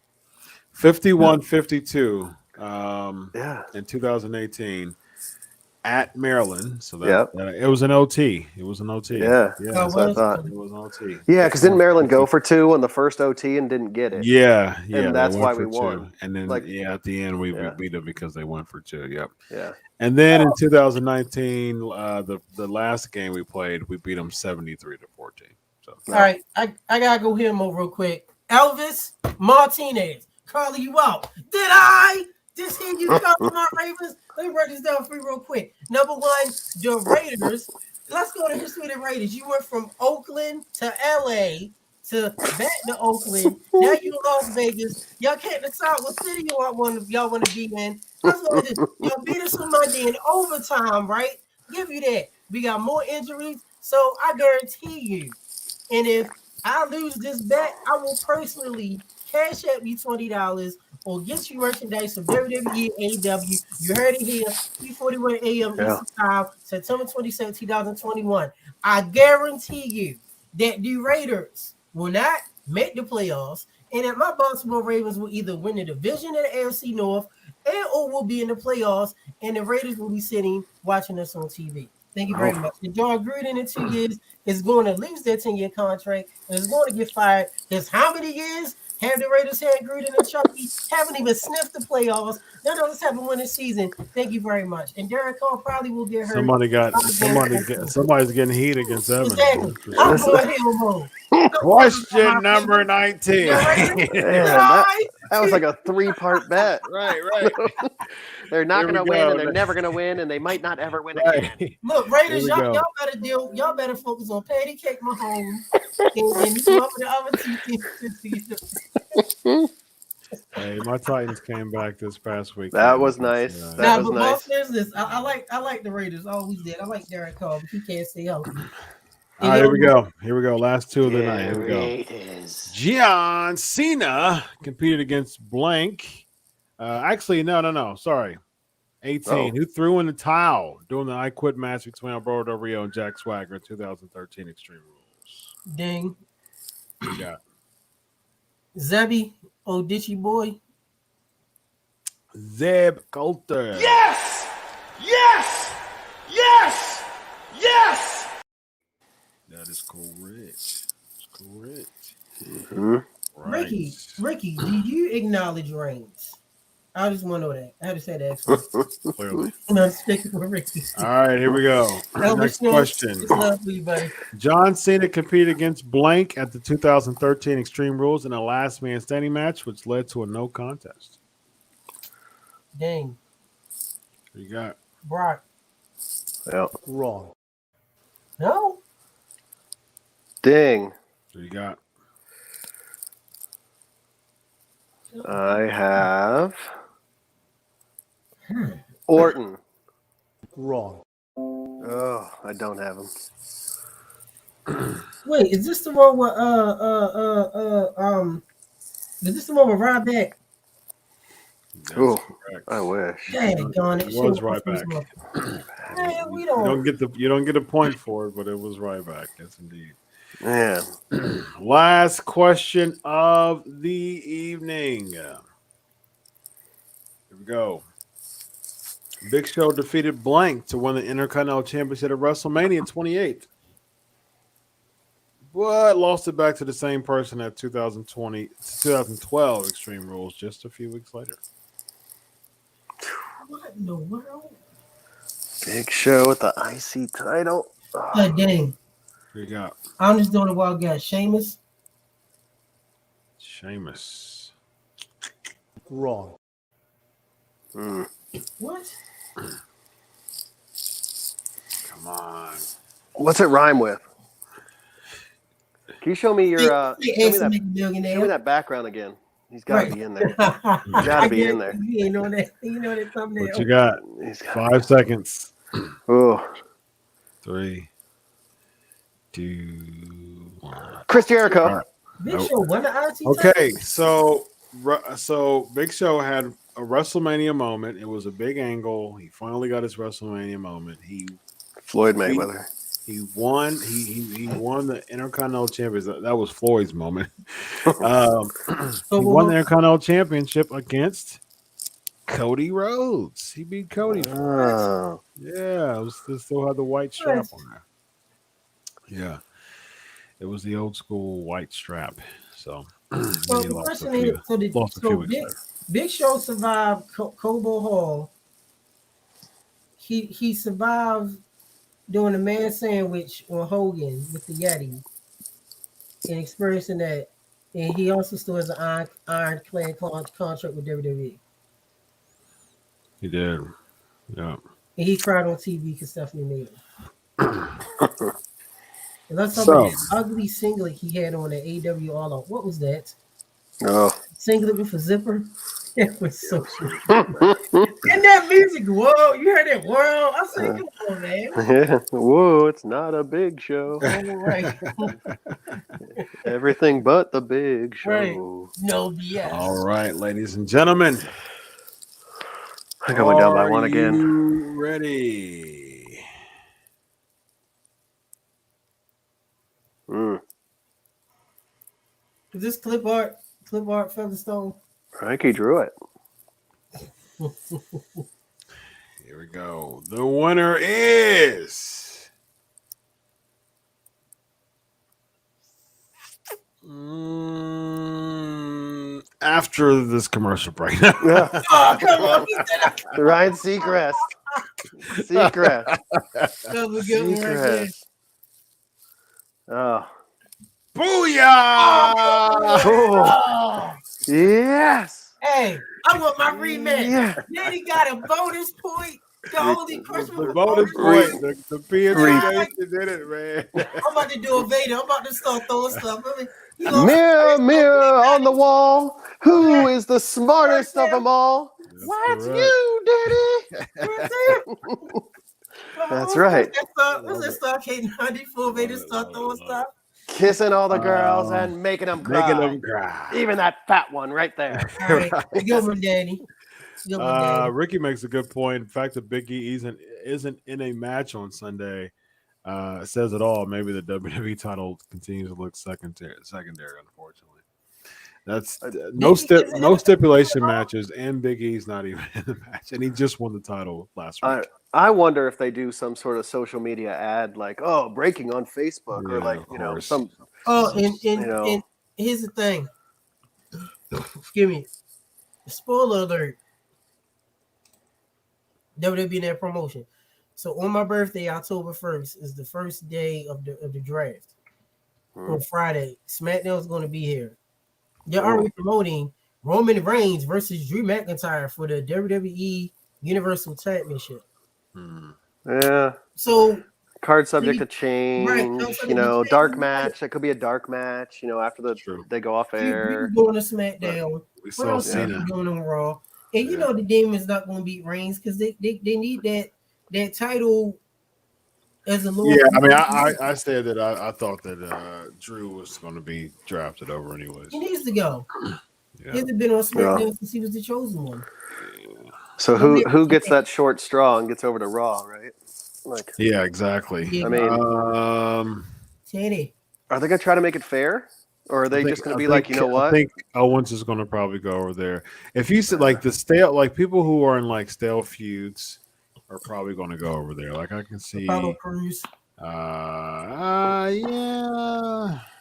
51-52 Yeah. in 2018 at Maryland. So Yeah. it was an OT. It was an OT. Yeah. Yeah, That's what I thought. it was an OT. Yeah, because didn't Maryland go for 2 on the first OT and didn't get it? Yeah, And they that's went why for we 2. won. And then Like- at the end we Yeah. beat them because they went for 2. Yep. Yeah. And then in 2019, the last game we played, we beat them 73-14. So All right, I gotta go hear him over real quick. Elvis Martinez, calling you out. Did I just hear you talking about Ravens? Let me break this down for you real quick. Number one, the Raiders. Let's go to history of the Raiders. You went from Oakland to LA to back to Oakland. Now you in Las Vegas. Y'all can't decide what city y'all want to be in. That's what it is. Y'all beat us on Monday in overtime, right? Give you that. We got more injuries, so I guarantee you. And if I lose this bet, I will personally cash at me $20 or get you merchandise from WWE AEW. You heard it here, 3:41 a.m. Yeah. Eastern Time, September 27, 2021. I guarantee you that the Raiders will not make the playoffs, and that my Baltimore Ravens will either win the division of the AFC North or will be in the playoffs, and the Raiders will be sitting watching us on TV. Thank you very much. And John Gruden in 2 years is going to lose their 10-year contract and is going to get fired. Because how many years have the Raiders had Gruden and Chucky? Haven't even sniffed the playoffs. None of us have a winning season. Thank you very much. And Derek Carr probably will get hurt. somebody's getting heat against Evans. Exactly. I'm going hell mode. Question number 19. Man, that was like a 3-part bet. Right. They're not Here going to we win, go. and they're never going to win, and they might not ever win again. Right. Look, Raiders, Here we go. y'all better focus on Patty Cake Mahomes and some of the other teams. Hey, my Titans came back this past week. That was nice. Yeah. That was nice. There's this. I like the Raiders. I always did. I like Derek Carr, but he can't stay healthy. All right, here we go. Last two of the night. Here we go. Raiders. Jion Cena competed against blank. Actually, no. Sorry. 18. Who threw in the towel during the I Quit match between Alberto Del Rio and Jack Swagger in 2013 Extreme Rules? Ding. Who you got? Zebby Odichi boy. Zeb Coulter. Yes! That is correct. Mhm. Right. Ricky, do you acknowledge Reigns? I just want to know that. I had to say that. Clearly. I'm speaking for Ricky. All right, here we go. Next question. It's love for you, buddy. John Cena competed against blank at the 2013 Extreme Rules in a last man standing match, which led to a no contest. Dang. What you got? Brock. Yeah. Wrong. No? Ding. What you got? I have Orton. Wrong. Oh, I don't have him. Wait, is this the one with is this the one with Ryback? That's Ooh, correct. I wish. Dang, gone it. It was Ryback. Man, we You don't. don't get a point for it, but it was right back. Yes, indeed. Man. Last question of the evening. Here we go. Big Show defeated blank to win the Intercontinental Championship at WrestleMania 28. but lost it back to the same person at 2012 Extreme Rules just a few weeks later. What in the world? Big Show with the IC title. God dang. Who you got? I'm just doing a wild guy. Sheamus. Sheamus. Wrong. What? Come on. What's it rhyme with? Can you show me your show me that background again? He's got to be in there. He's got to be in there. You know that. You know that thumbnail. What you got? 5 seconds. Oh, 3, 2, 1. Chris Jericho. All right. Big Show won the IC title? Okay, so Big Show had a WrestleMania moment. It was a big angle. He finally got his WrestleMania moment. Floyd Mayweather. He won. He won the Intercontinental Championship. That was Floyd's moment. He won the Intercontinental Championship against Cody Rhodes. He beat Cody. Oh. Yeah, it still had the white strap on there. Yeah, it was the old school white strap. So, So the question is, Big Show survived Cobo Hall. He survived doing a man sandwich on Hogan with the Yeti and experiencing that. And he also still has an ironclad contract with WWE. He did. Yeah. And he cried on TV because Stephanie made him. And let's talk about that ugly singlet he had on the AW All Out. What was that? Oh. Singlet with a zipper? It was so cute. And that music, whoa, you heard that whirl? I said, come on, man. Yeah. Whoa, it's not a big show. All right. Everything but the big show. Right. No BS. All right, ladies and gentlemen. I got one down by one again. You ready? Is this clip art Featherstone? Frankie drew it. Here we go. The winner is after this commercial break. Oh, come on. Ryan Seacrest. Seacrest. That was a good one right there. Oh. Booyah! Oh. Yes. Hey, I want my rematch. Yeah. Then he got a bonus point. The Holy Christmas. The bonus point. The PNC did it, man. I'm about to do a Vader. I'm about to start throwing stuff. Mirror, mirror on the wall. Who is the smartest of them all? That's you, Daddy. That's right. What's that stuff? K94 Vader start throwing stuff. Kissing all the girls and making them cry. Making them cry. Even that fat one right there. All right. Good one, Danny. Good one, Danny. Ricky makes a good point. In fact, that Big E isn't in a match on Sunday says it all. Maybe the WWE title continues to look secondary, unfortunately. That's no stipulation matches, and Big E's not even in the match, and he just won the title last week. I wonder if they do some sort of social media ad, like breaking on Facebook, or like some. Oh, and here's the thing. Excuse me. Spoiler alert. WWE in that promotion. So on my birthday, October 1st, is the first day of the draft. On Friday, SmackDown is going to be here. They're already promoting Roman Reigns versus Drew McIntyre for the WWE Universal Championship. Yeah. So card subject to change. Right, dark match. It could be a dark match. After they go off air. Going to SmackDown. We saw Cena going on Raw, and the Demon's not going to beat Reigns because they need that title. As a yeah, I mean, I said that I thought that Drew was going to be drafted over anyways. He needs to go. Yeah. He hasn't been on SmackDown since he was the chosen one. So who gets that short straw and gets over to Raw, right? Yeah, exactly. Yeah. I mean, Teddy, are they going to try to make it fair, or are they just going to be like, you know what? I think Owens is going to probably go over there. If you said like the stale, people who are in stale feuds are probably going to go over there. I can see Apollo Crews. Yeah.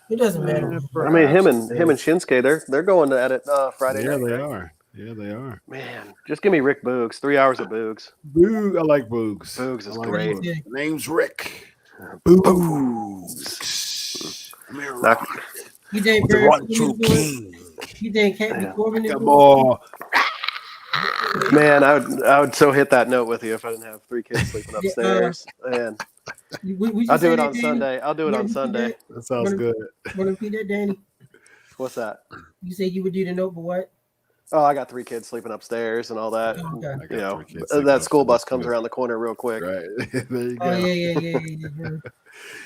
It doesn't matter. Yeah, I mean, him perhaps. and Shinsuke, they're going at it Friday Yeah, night, they right? are. Yeah, they are. Man, just give me Rick Boogs. 3 hours of Boogs. Boog. I like Boogs. Boogs I is like great. Boogs. The name's Rick. Boogs. Boogs. I'm here Knock, You think with the Baron one Corbin true is doing? king. You think Happy man. Corbin is Come doing? on. Man, I would so hit that note with you if I didn't have 3 kids sleeping Yeah, upstairs. Man, would you I'll do say it that, on Danny? Sunday. I'll do it Wanna on repeat Sunday. that? That sounds good. Want to repeat that, Danny? What's that? You said you would do the note, but what? Oh, I got 3 kids sleeping upstairs and all that. Oh, okay. I got 3 kids. That school bus sleeping comes around the corner real quick. Right. There you Oh go. yeah.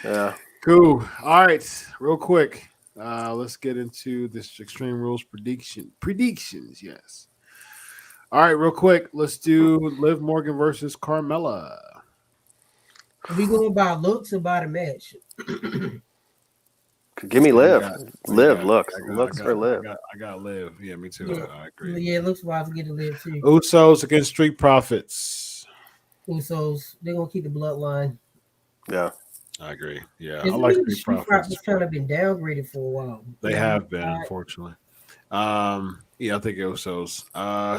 Yeah. Cool. All right. Real quick. Let's get into this Extreme Rules predictions. Yes. All right, real quick. Let's do Liv Morgan versus Carmella. Are we going by looks or by the match? Give me Liv. I Liv, got- looks for Liv. I got Liv. Yeah, me too. Yeah. I agree. Yeah, it looks wise to get to live too. Usos against Street Profits. Usos, they're gonna keep the bloodline. Yeah. I agree. Yeah, It's I like really Street Profits. kind of been downgraded for a while. They have been, unfortunately. Yeah, I think Usos.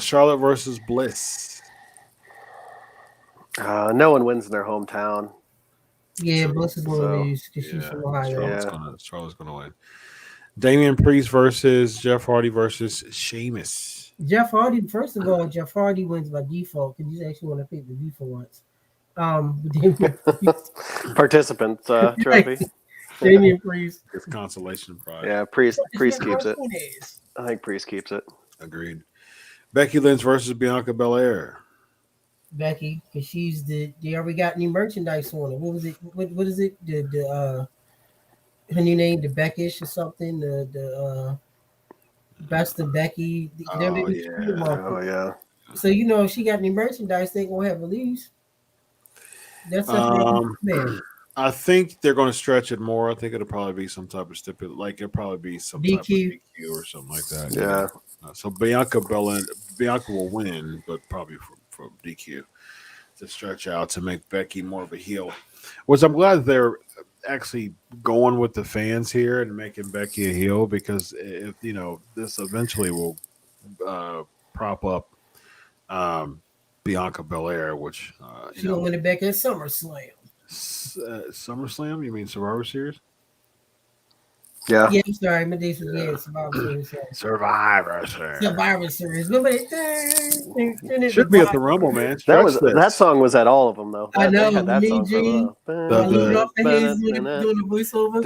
Charlotte versus Bliss. No one wins in their hometown. Yeah, True. Bliss is one of these because she's Yeah, from Ohio. Charlotte's gonna win. Damian Priest versus Jeff Hardy versus Sheamus. Jeff Hardy, first of all, Jeff Hardy wins by default because he's actually want to pick the V for once. Participant trophy. Damian Priest. It's consolation prize. Yeah, Priest keeps it. I think Priest keeps it. Agreed. Becky Lynch versus Bianca Belair. Becky, because she's they already got any merchandise on it. What was it? What is it? The her new name, the Beckish or something. The best of Becky. Oh yeah. So if she got any merchandise, they gonna have release. That's man. I think they're going to stretch it more. I think it'll probably be some type of stipulation, like it'll probably be some type of DQ or something like that. Yeah. So Bianca will win, but probably for DQ to stretch out to make Becky more of a heel. Which I'm glad they're actually going with the fans here and making Becky a heel, because if this eventually will prop up Bianca Belair, which she's gonna win it back at SummerSlam. SummerSlam? You mean Survivor Series? Yeah. Yeah, I'm sorry, my days was Survivor Series. Survivor Series. Survivor Series. Remember it? Should be at the Rumble, man. That song was at all of them though. I know. They had that Mean song Gene. I love off the hands doing the voiceover.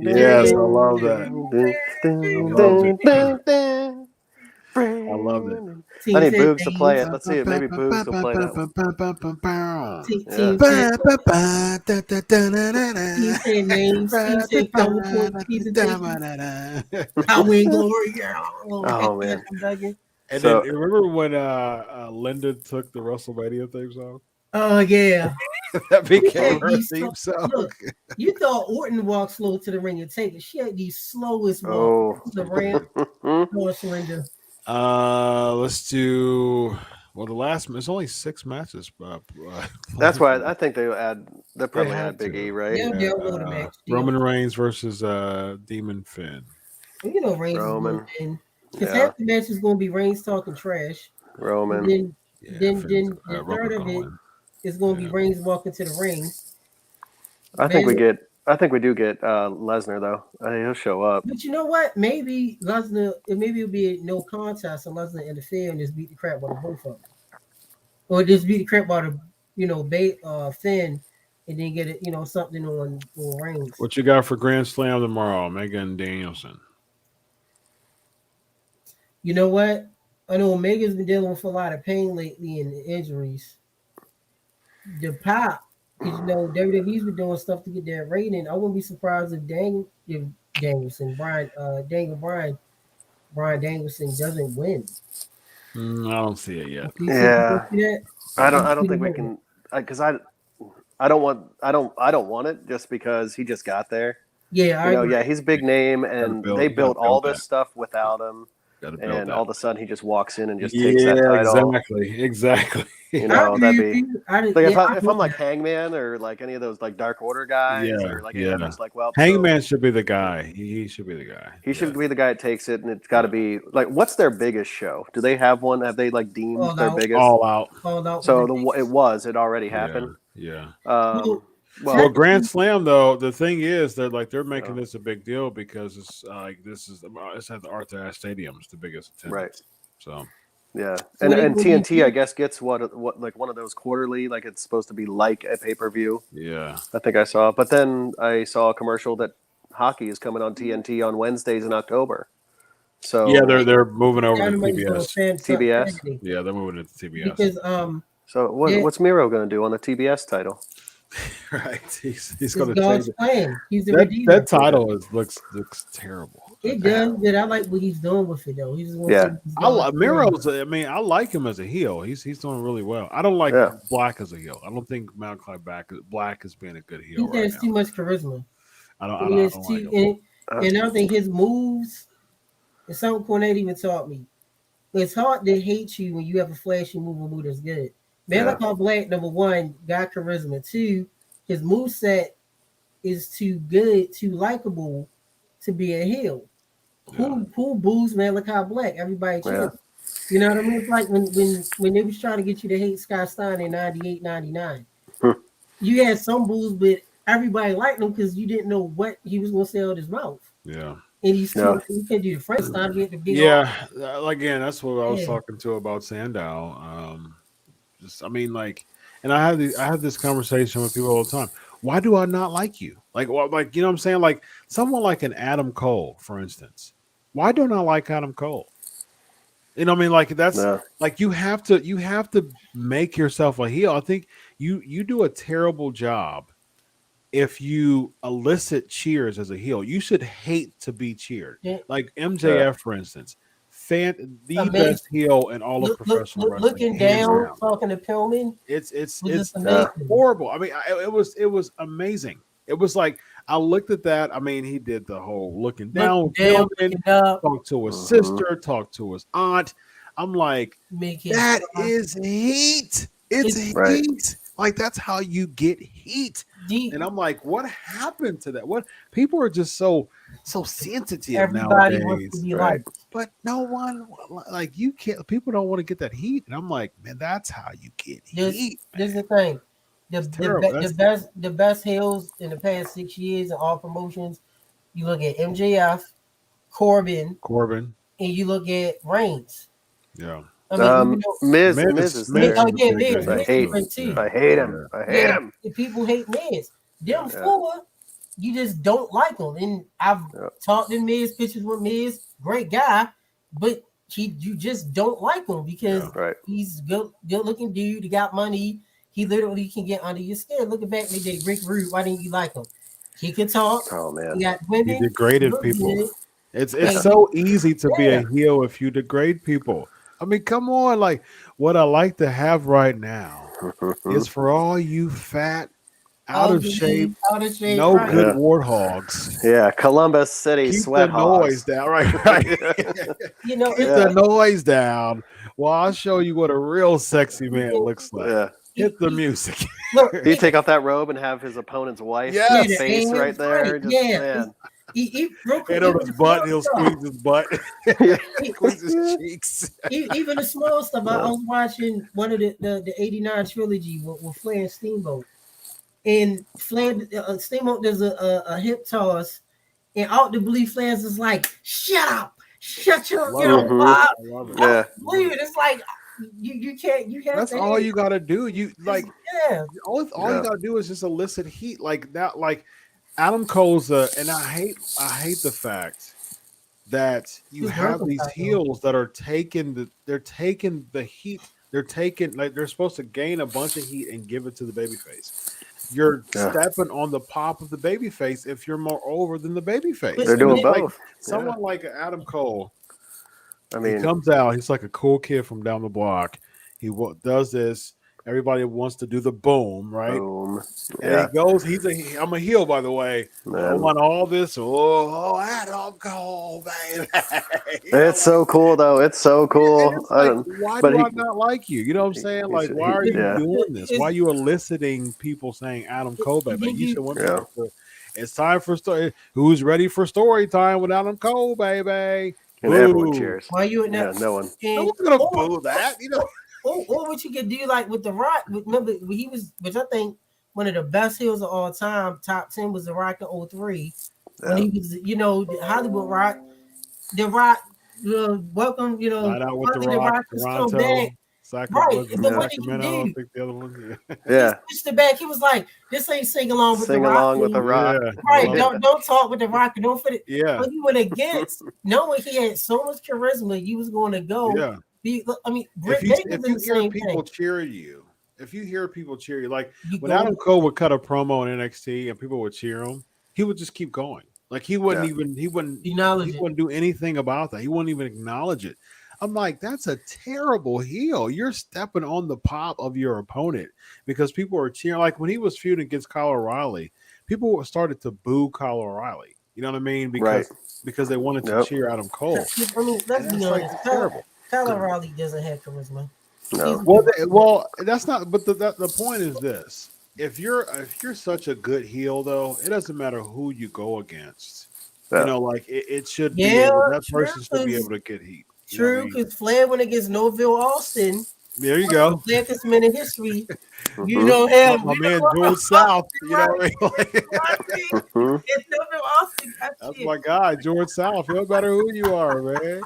Yes, I love that. I love it. I need Boogs to play it. Let's see it. Maybe Boogs will play that one. Oh man. And then remember when Linda took the WrestleMania theme song? Oh yeah. That became her theme song. Look, you thought Orton walked slow to the ring and take it. She had the slowest walk to the ramp. Linda. Let's do the last. It's only 6 matches. That's why I think they'll probably add Big E, right? Yeah, Roman Reigns versus Demon Finn. Well, Reigns Roman. Because half the match is going to be Reigns talking trash. Roman. Then the third of it is going to be Reigns walking to the ring. I think we do get Lesnar though. He'll show up. But you know what? Maybe Lesnar. Maybe it'll be no contest and Lesnar interfere and just beat the crap out of both of them, or just beat the crap out of Finn, and then get it something on Reigns. What you got for Grand Slam tomorrow, Megan Danielson? You know what? I know Omega's been dealing with a lot of pain lately and injuries. The Pop, because WWE's been doing stuff to get that rating. I wouldn't be surprised if Brian Danielson doesn't win. I don't see it yet. Yeah, I don't think we can, because I don't want it just because he just got there. Yeah, he's a big name, and they built all this stuff without him. Got to build and that. all of a sudden he just walks in and just takes that title. Exactly. You I know, agree that'd with be you. like if I'm like Hangman or like any of those like Dark Order guys or like I'm just like, well, Hangman should be the guy. He should be the guy. He should be the guy that takes it, and it's got to be like, what's their biggest show? Do they have one? Have they like deemed their biggest? All out. So it already happened. Yeah. Well, Grand Slam though, the thing is they're making this a big deal because it's it's at the Arthur Ashe Stadium. It's the biggest attendance. Right. So. Yeah, and TNT I guess gets what like one of those quarterly, like it's supposed to be like a pay-per-view. Yeah, I think I saw, but then I saw a commercial that hockey is coming on TNT on Wednesdays in October. So yeah, they're moving over to TBS. TBS. Yeah, they're moving to TBS. Because So what's Miro going to do on the TBS title? Right, he's going to change it. He's the that title looks terrible. It does, but I like what he's doing with it though. He's Miro's. I mean, I like him as a heel. He's doing really well. I don't like Black as a heel. I don't think Malachi Black is being a good heel. He has too much charisma. I don't like him. And I think his moves. It's something Cornette even taught me. It's hard to hate you when you have a flashy move that's good. Malachi Black, number one, got charisma. Two, his moveset is too good, too likable to be a heel. Who boos Malachi Black? Everybody cheers. You know what I mean? It's like when they was trying to get you to hate Scott Steiner in 98, 99. You had some boos, but everybody liked him because you didn't know what he was going to say out his mouth. Yeah. And you can do the French style to get the big again, that's what I was talking to about Sandow. And I have this conversation with people all the time. Why do I not like you? Like you know what I'm saying? Like someone like an Adam Cole, for instance. Why don't I like Adam Cole? You know what I mean? Like that's like you have to make yourself a heel. I think you do a terrible job if you elicit cheers as a heel. You should hate to be cheered. Like MJF, for instance. Best heel in all of professional wrestling. Looking down, talking to Pillman. It's horrible. I mean, it was amazing. It was like I looked at that. I mean, he did the whole looking down, talk to his sister, talk to his aunt. I'm like, that is heat. It's heat. Like that's how you get heat. And I'm like, what happened to that? What people are just so sensitive Everybody nowadays. wants to be liked. But no one like you can't. People don't want to get that heat, and I'm like, man, that's how you get heat. This is the thing. The best heels in the past 6 years in all promotions. You look at MJF, Corbin, and you look at Reigns. Yeah. I mean, Miz is there. I hate him. I hate him. If people hate Miz, them four, you just don't like them. And I've talked in Miz pictures with Miz, great guy, but you just don't like him because he's good looking dude. He got money. He literally can get under your skin. Looking back in the day, Rick Rude, why didn't you like him? He can talk. Oh man, he got women. He degraded people. It's so easy to be a heel if you degrade people. I mean, come on. Like, what I like to have right now is for all you fat, out of shape, no good warthogs. Yeah, Columbus City sweat the noise down. Right. You know, Get the noise down. Well, I'll show you what a real sexy man looks like. Yeah. Hit the music. Do you take off that robe and have his opponent's wife face right there? Man. He hit on his butt, he'll squeeze his butt. Squeeze his cheeks. Even the small stuff. I was watching one of the 89 trilogy with Flair and Steamboat. And Flair Steamboat does a hip toss, and out the blue Flair's is like, shut up. Shut your Bob. Yeah. It's like you can't that's all you gotta do. You like all you gotta do is just elicit heat like that, like Adam Cole's and I hate the fact that you have these heels that are taking the heat. They're supposed to gain a bunch of heat and give it to the babyface. You're stepping on the pop of the babyface if you're more over than the babyface. They're doing both. Someone like Adam Cole, I mean, he comes out. He's like a cool kid from down the block. He does this. Everybody wants to do the boom, right? Boom. And Yeah. he goes, I'm a heel, by the way. But I Man. want all this. Oh, Adam Cole, baby. It's so cool, though. It's so And cool. it's like, why do he, I not like you? You know what I'm saying? he Like, should- why are you yeah. doing this? Why are you eliciting people saying Adam Cole, baby? Then You should want people to. It's time for story. Who's ready for story time with Adam Cole, baby? And everyone Boo. cheers. Why you at Yeah, that? no one. No And one's gonna boo that, you know. or what you could do like with The Rock. Remember he was, which I think one of the best heels of all time. Top 10 was The Rock in 03 when Yeah. he was, the Hollywood Rock. The Rock, welcome, Night Out with the finally Rock, has come Toronto, back. Right, but what did he Sacramento. I do? think the other one. Yeah. He switched it back. He was like, "This ain't sing along with Sing The Rock." along with the Rock. Right, Yeah. don't talk with The Rock. Don't fit it. Yeah. But he went against, knowing he had so much charisma, you was going to go. Yeah. Britt Baker's in the same people thing. cheer you, if you hear people cheer you, like You when go- Adam Cole would cut a promo on NXT and people would cheer him, he would just keep going. Like he wouldn't Acknowledge it. do anything about that. He wouldn't even acknowledge it. I'm like, that's a terrible heel. You're stepping on the pop of your opponent because people are cheering. Like when he was feuding against Kyle O'Reilly, people started to boo Kyle O'Reilly. You know what I mean? Because they wanted to cheer Adam Cole. Let's be And honest. that's terrible. Kyle O'Reilly doesn't have charisma. No. Well, that's not. But the point is this: if you're such a good heel, though, it doesn't matter who you go against. Yeah. You know, like it should be Yeah, that person should be true. able to get heat. You know what I True, mean? because Flair went against Noville Austin, There you go. blackest man in history. You Mhm. know him. My man George South. You know what I mean? Mhm. It's Noville Austin. That's my guy, George South. It don't matter who you are, man.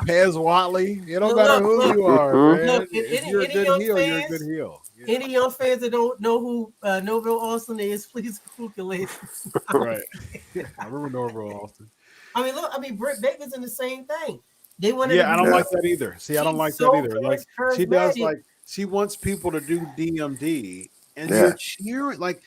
Pez Watley. It don't Look, matter who look, you are, look, man. if If you're a any good young heel, you're a fans- good heel. Yeah. Any young fans that don't know who Noville Austin is, please Google it. Right. I remember Norville Austin. Britt Baker's in the same thing. They wanted. Yeah, I don't Yeah. like that either. See, I don't She's like so that either. Like she does, charismatic. like she wants people to do DMD, and Yeah. you're cheering like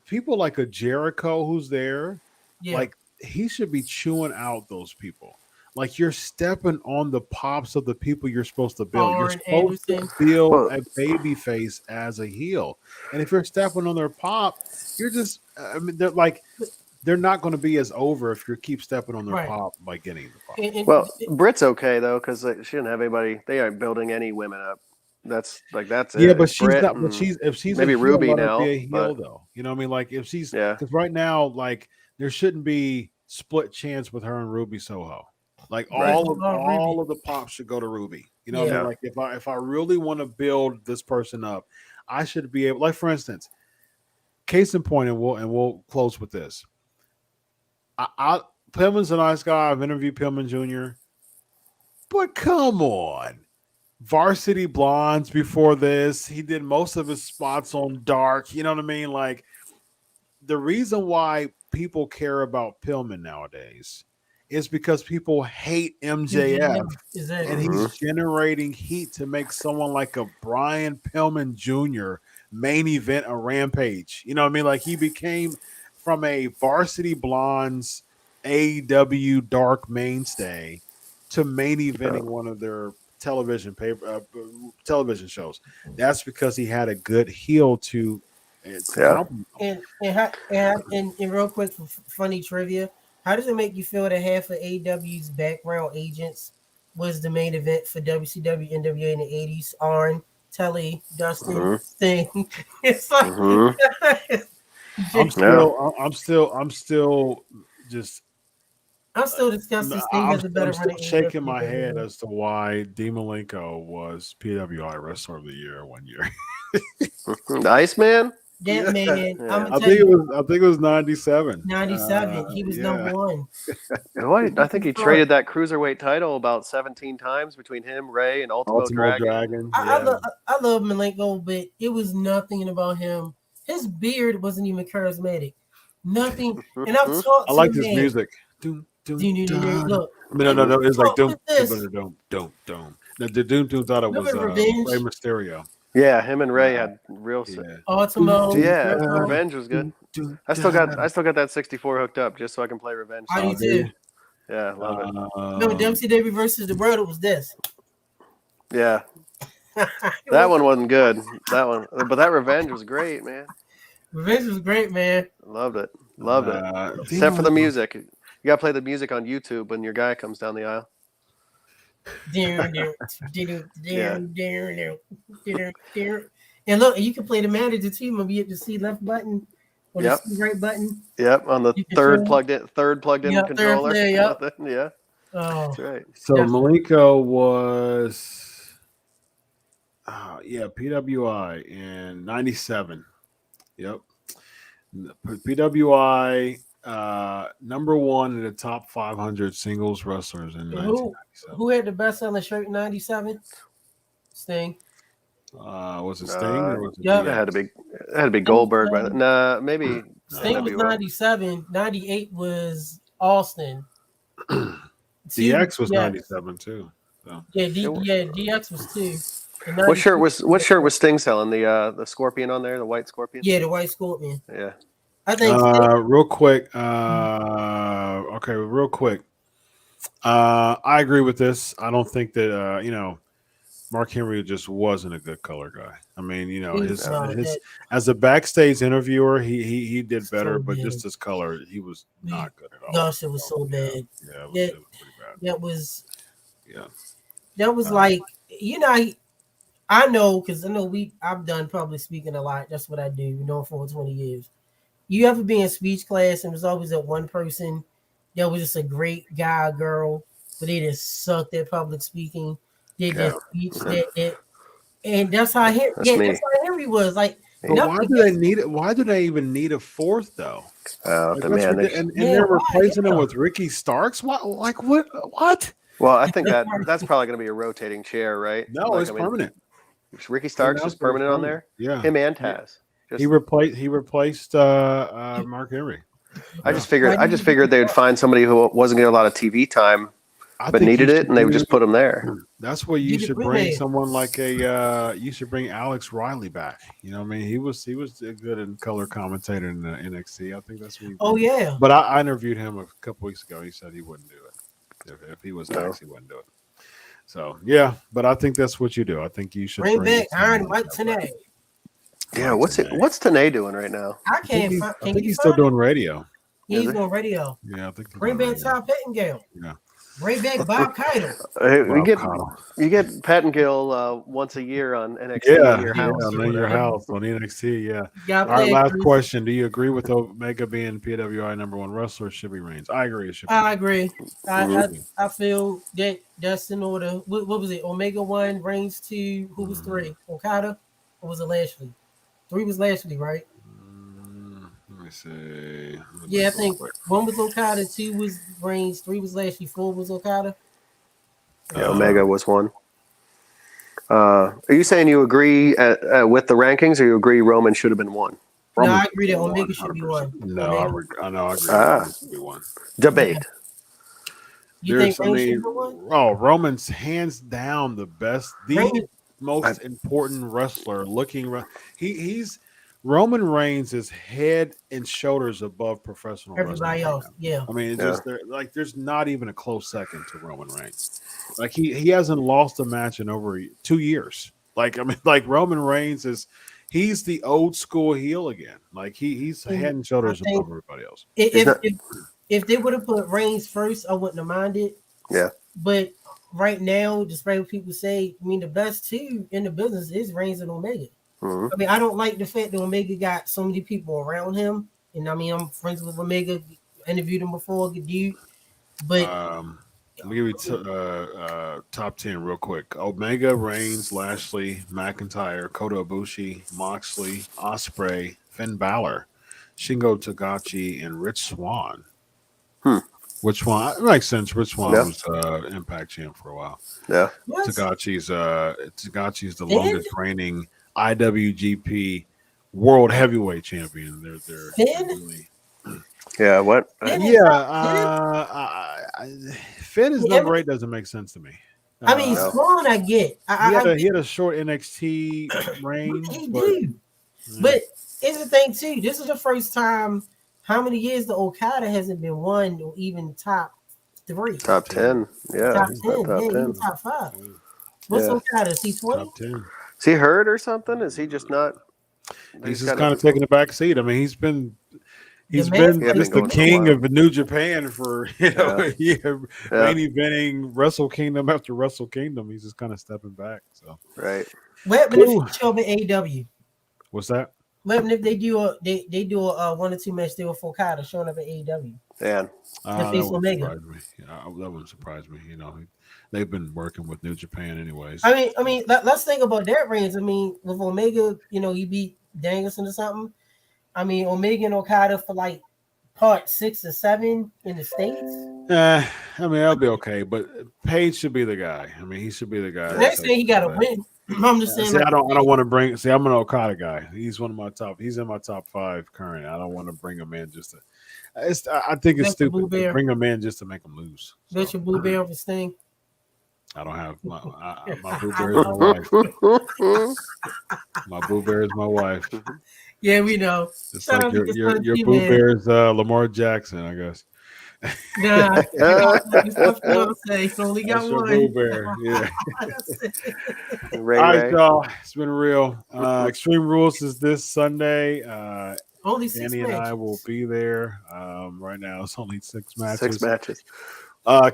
people like a Jericho who's there. Yeah. Like he should be chewing out those people. Like you're stepping on the pops of the people you're supposed to build. You're Arn supposed Anderson. to build Well- a baby face as a heel, and if you're stepping on their pop, you're just. They're not going to be as over if you keep stepping on their Right. pop by getting the pop. Well, Britt's okay though because she didn't have anybody. They aren't building any women up. That's it. Yeah, but It's she's Britt not. But and if she's maybe a heel, Ruby let her now, be a heel but- though. You know what I mean? Like if she's Yeah. because right now, like there shouldn't be split chance with her and Ruby Soho. Like Right. all of the pops should go to Ruby. You know what I Yeah. mean? Like if I really want to build this person up, I should be able. Like for instance, case in point, and we'll close with this. Pillman's a nice guy. I've interviewed Pillman Jr. But come on. Varsity Blondes before this. He did most of his spots on Dark. You know what I mean? Like the reason why people care about Pillman nowadays is because people hate MJF. Exactly. And he's generating heat to make someone like a Brian Pillman Jr. main event a Rampage. You know what I mean? Like he became from a Varsity Blondes AEW Dark mainstay to main eventing one of their television shows. That's because he had a good heel to compliment him. And real quick, funny trivia: how does it make you feel that half of AEW's background agents was the main event for WCW, NWA in the '80s? Arn, Telly, Dustin, Sting. It's like I'm still disgusted. Sting has a better I'm still run. shaking my head as to why Dean Malenko was PWI Wrestler of the Year one year. The Iceman. That man, Yeah. I'm I gonna think tell it you, was 97. 97. He was number one. I think he traded that cruiserweight title about 17 times between him, Ray, and Ultimo Dragon. I love Malenko, but it was nothing about him. His beard wasn't even charismatic. Nothing. And I've talked I to like the his man. music. Look, No. It's like talk with doom. this. The doom thought it was Remember Revenge? Rey Mysterio. Yeah, him and Ray had real. Yeah. Ultimo. Yeah, Jericho. Revenge was good. I still got that 64 hooked up just so I can play Revenge. I do too. Yeah, love it. No, WCW versus the World was this. Yeah, That one wasn't good. That one, but that revenge was great, man. Revenge was great, man. Loved it. Loved it. Except Dion, for the music. You gotta play the music on YouTube when your guy comes down the aisle. Yeah. And look, you can play the manager too. Maybe you hit the C left button or the Yep. C right button. Yep. On the You third control. plugged in Yep, third controller. player, yep. Yeah. Oh, That's right. So definitely. Malenko was, PWI in '97. Yep, PWI number one in the top 500 singles wrestlers in Who 1997. had the best selling shirt in '97? Sting. Was it Sting or was it Yep. It had DX? to be Goldberg by then. Nah, maybe Sting was NWO. 97. 98 was Austin. DX was Yeah. 97 too. So. Yeah, DX was 2. And What shirt 92 was Sting selling? The scorpion on there, the white scorpion. Yeah, the White Scorpion. Yeah. I think Sting, Real quick. Okay, real quick. I agree with this. I don't think that Mark Henry just wasn't a good color guy. I mean, his as a backstage interviewer, he did better, but just his color, he was not good at all. gosh, it was so bad. Yeah, it was pretty bad. That was Yeah. like I know because I know I've done public speaking a lot. That's what I do. For over 20 years. You ever be in speech class and there's always that one person that was just a great guy or girl, but they just sucked at public speaking. They just speech and that's how Henry was. Like, But why do they need it? Why do they even need a fourth though? And they're replacing him with Ricky Starks. What? Like what? What? Well, I think that's probably going to be a rotating chair, right? No, it's permanent. Ricky Starks is permanent on there. Yeah, him and Taz. He replaced Mark Henry. I just figured they would find somebody who wasn't getting a lot of TV time, but needed it, and they would just put him there. That's where you should bring someone like you should bring Alex Riley back. You know what I mean? He was a good in color commentator in the NXT. I think that's what yeah. But I interviewed him a couple weeks ago. He said he wouldn't do it. If he was next, he wouldn't do it. So yeah, but I think that's what you do. I think you should bring back Iron Mike Tenay. Yeah, what's Tenay doing right now? I think he's still doing radio. He's doing radio. Yeah, I think bring back Tom Pettengill. Yeah. Bring back Bob Keitel. You get Pettengill once a year on NXT in your house on NXT. Yeah. All right, last question. Do you agree with Omega being PWI number one wrestler? Should be Reigns? I agree. It should be. I agree. I feel that's in order. What was it? Omega 1, Reigns 2. Who was 3? Okada, or was it Lashley? 3 was Lashley, right? Let me see. Yeah, I think 1 was Okada, 2 was Reigns, 3 was Lashley, 4 was Okada. Yeah, Omega was 1. Are you saying you agree with the rankings, or you agree Roman should have been 1? No, I agree that Omega should be 1. No, I agree. Roman should be 1. Debate. You think Roman should be 1? Oh, Roman's hands down the best, most important wrestler. He's Roman Reigns is head and shoulders above professional everybody else. Yeah, I mean, there's not even a close second to Roman Reigns. Like he hasn't lost a match in over 2 years. Like Roman Reigns he's the old school heel again. Like he's head and shoulders above everybody else. If they would have put Reigns first, I wouldn't have minded. Yeah, but right now, despite what people say, I mean, the best 2 in the business is Reigns and Omega. Mm-hmm. I mean, I don't like the fact that Omega got so many people around him. And I mean, I'm friends with Omega, interviewed him before, good dude. But let me give you top 10 real quick. Omega, Reigns, Lashley, McIntyre, Kota Ibushi, Moxley, Ospreay, Finn Balor, Shingo Takagi, and Rich Swann. Which one? It makes sense. Rich Swann was Impact champ for a while. Yeah. Takachi's the longest reigning IWGP World Heavyweight Champion. They're really, yeah. What? Finn is number 8 doesn't make sense to me. I mean, Swan, I get. He had a short NXT reign. He did. But here's the thing too. This is the first time. How many years the Okada hasn't been 1 or even top 3? Top 10. Yeah. Top 10. Even top 5. What's Yeah. Okada? Is he 20? Top 10. Is he hurt or something? Is he just not? He's just kind of taking the back seat. I mean, he's been The man's Yeah, just been the going for a king while. of New Japan for a year, Yeah. main eventing Wrestle Kingdom after Wrestle Kingdom. He's just kind of stepping back. So Right. What happened if Cool. he show up at AEW? What's that? What happened if they do a 1 or 2 match deal for Okada showing up at AEW? Man. The That face wouldn't Omega. surprise me. Yeah, that wouldn't surprise me. You know, they've been working with New Japan anyways. I mean, let's think about that range. I mean, with Omega, he beat Danielson or something. I mean, Omega and Okada for like part 6 or 7 in the States. I mean, that'll be okay. But Page should be the guy. I mean, he should be the guy. Next thing he got to win. I'm just saying. See, I don't want to bring. See, I'm an Okada guy. He's one of my top. He's in my top 5 current. I don't want to bring him in just to. I think it's stupid to bring him in just to make him lose. So, Bet your Boo Bear for Sting. I don't have my Boo Bear is my wife. My Boo Bear is my wife. Yeah, we know. It's like your Boo Bear is Lamar Jackson, I guess. Nah, that's only got That's your one. Boo Bear. Yeah. Ray, All right, Ray. y'all. It's been real. Extreme Rules is this Sunday. Only 6 Danny and matches. I will be there. Right now, it's only 6 matches. 6 matches.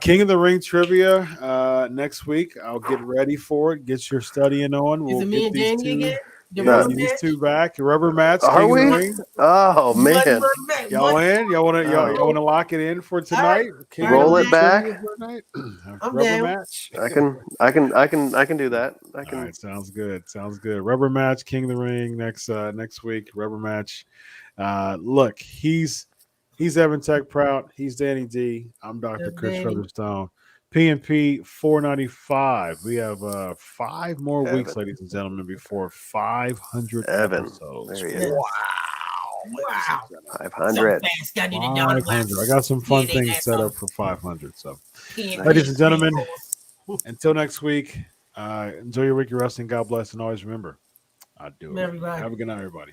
King of the Ring trivia next week. I'll get ready for it. Get your studying on. Is it me and Danny again? These two back. Rubber match. Are King we? Of the Ring. Oh man. Y'all in? Y'all want to lock it in for tonight? Right. Roll it back. Rubber down. match. I can do that. I can. All right, sounds good. Rubber match, King of the Ring next week. Rubber match. Look, he's Evan Tech Prout. He's Danny D. I'm Dr. Chris Featherstone. P&P 495. We have 5 more weeks, ladies and gentlemen, before 500 episodes. There he is. Wow. 500. 500. I got some fun things set up for 500. So, ladies and gentlemen, until next week, enjoy your week of wrestling. God bless, and always remember, I do it. Everybody. Have a good night, everybody.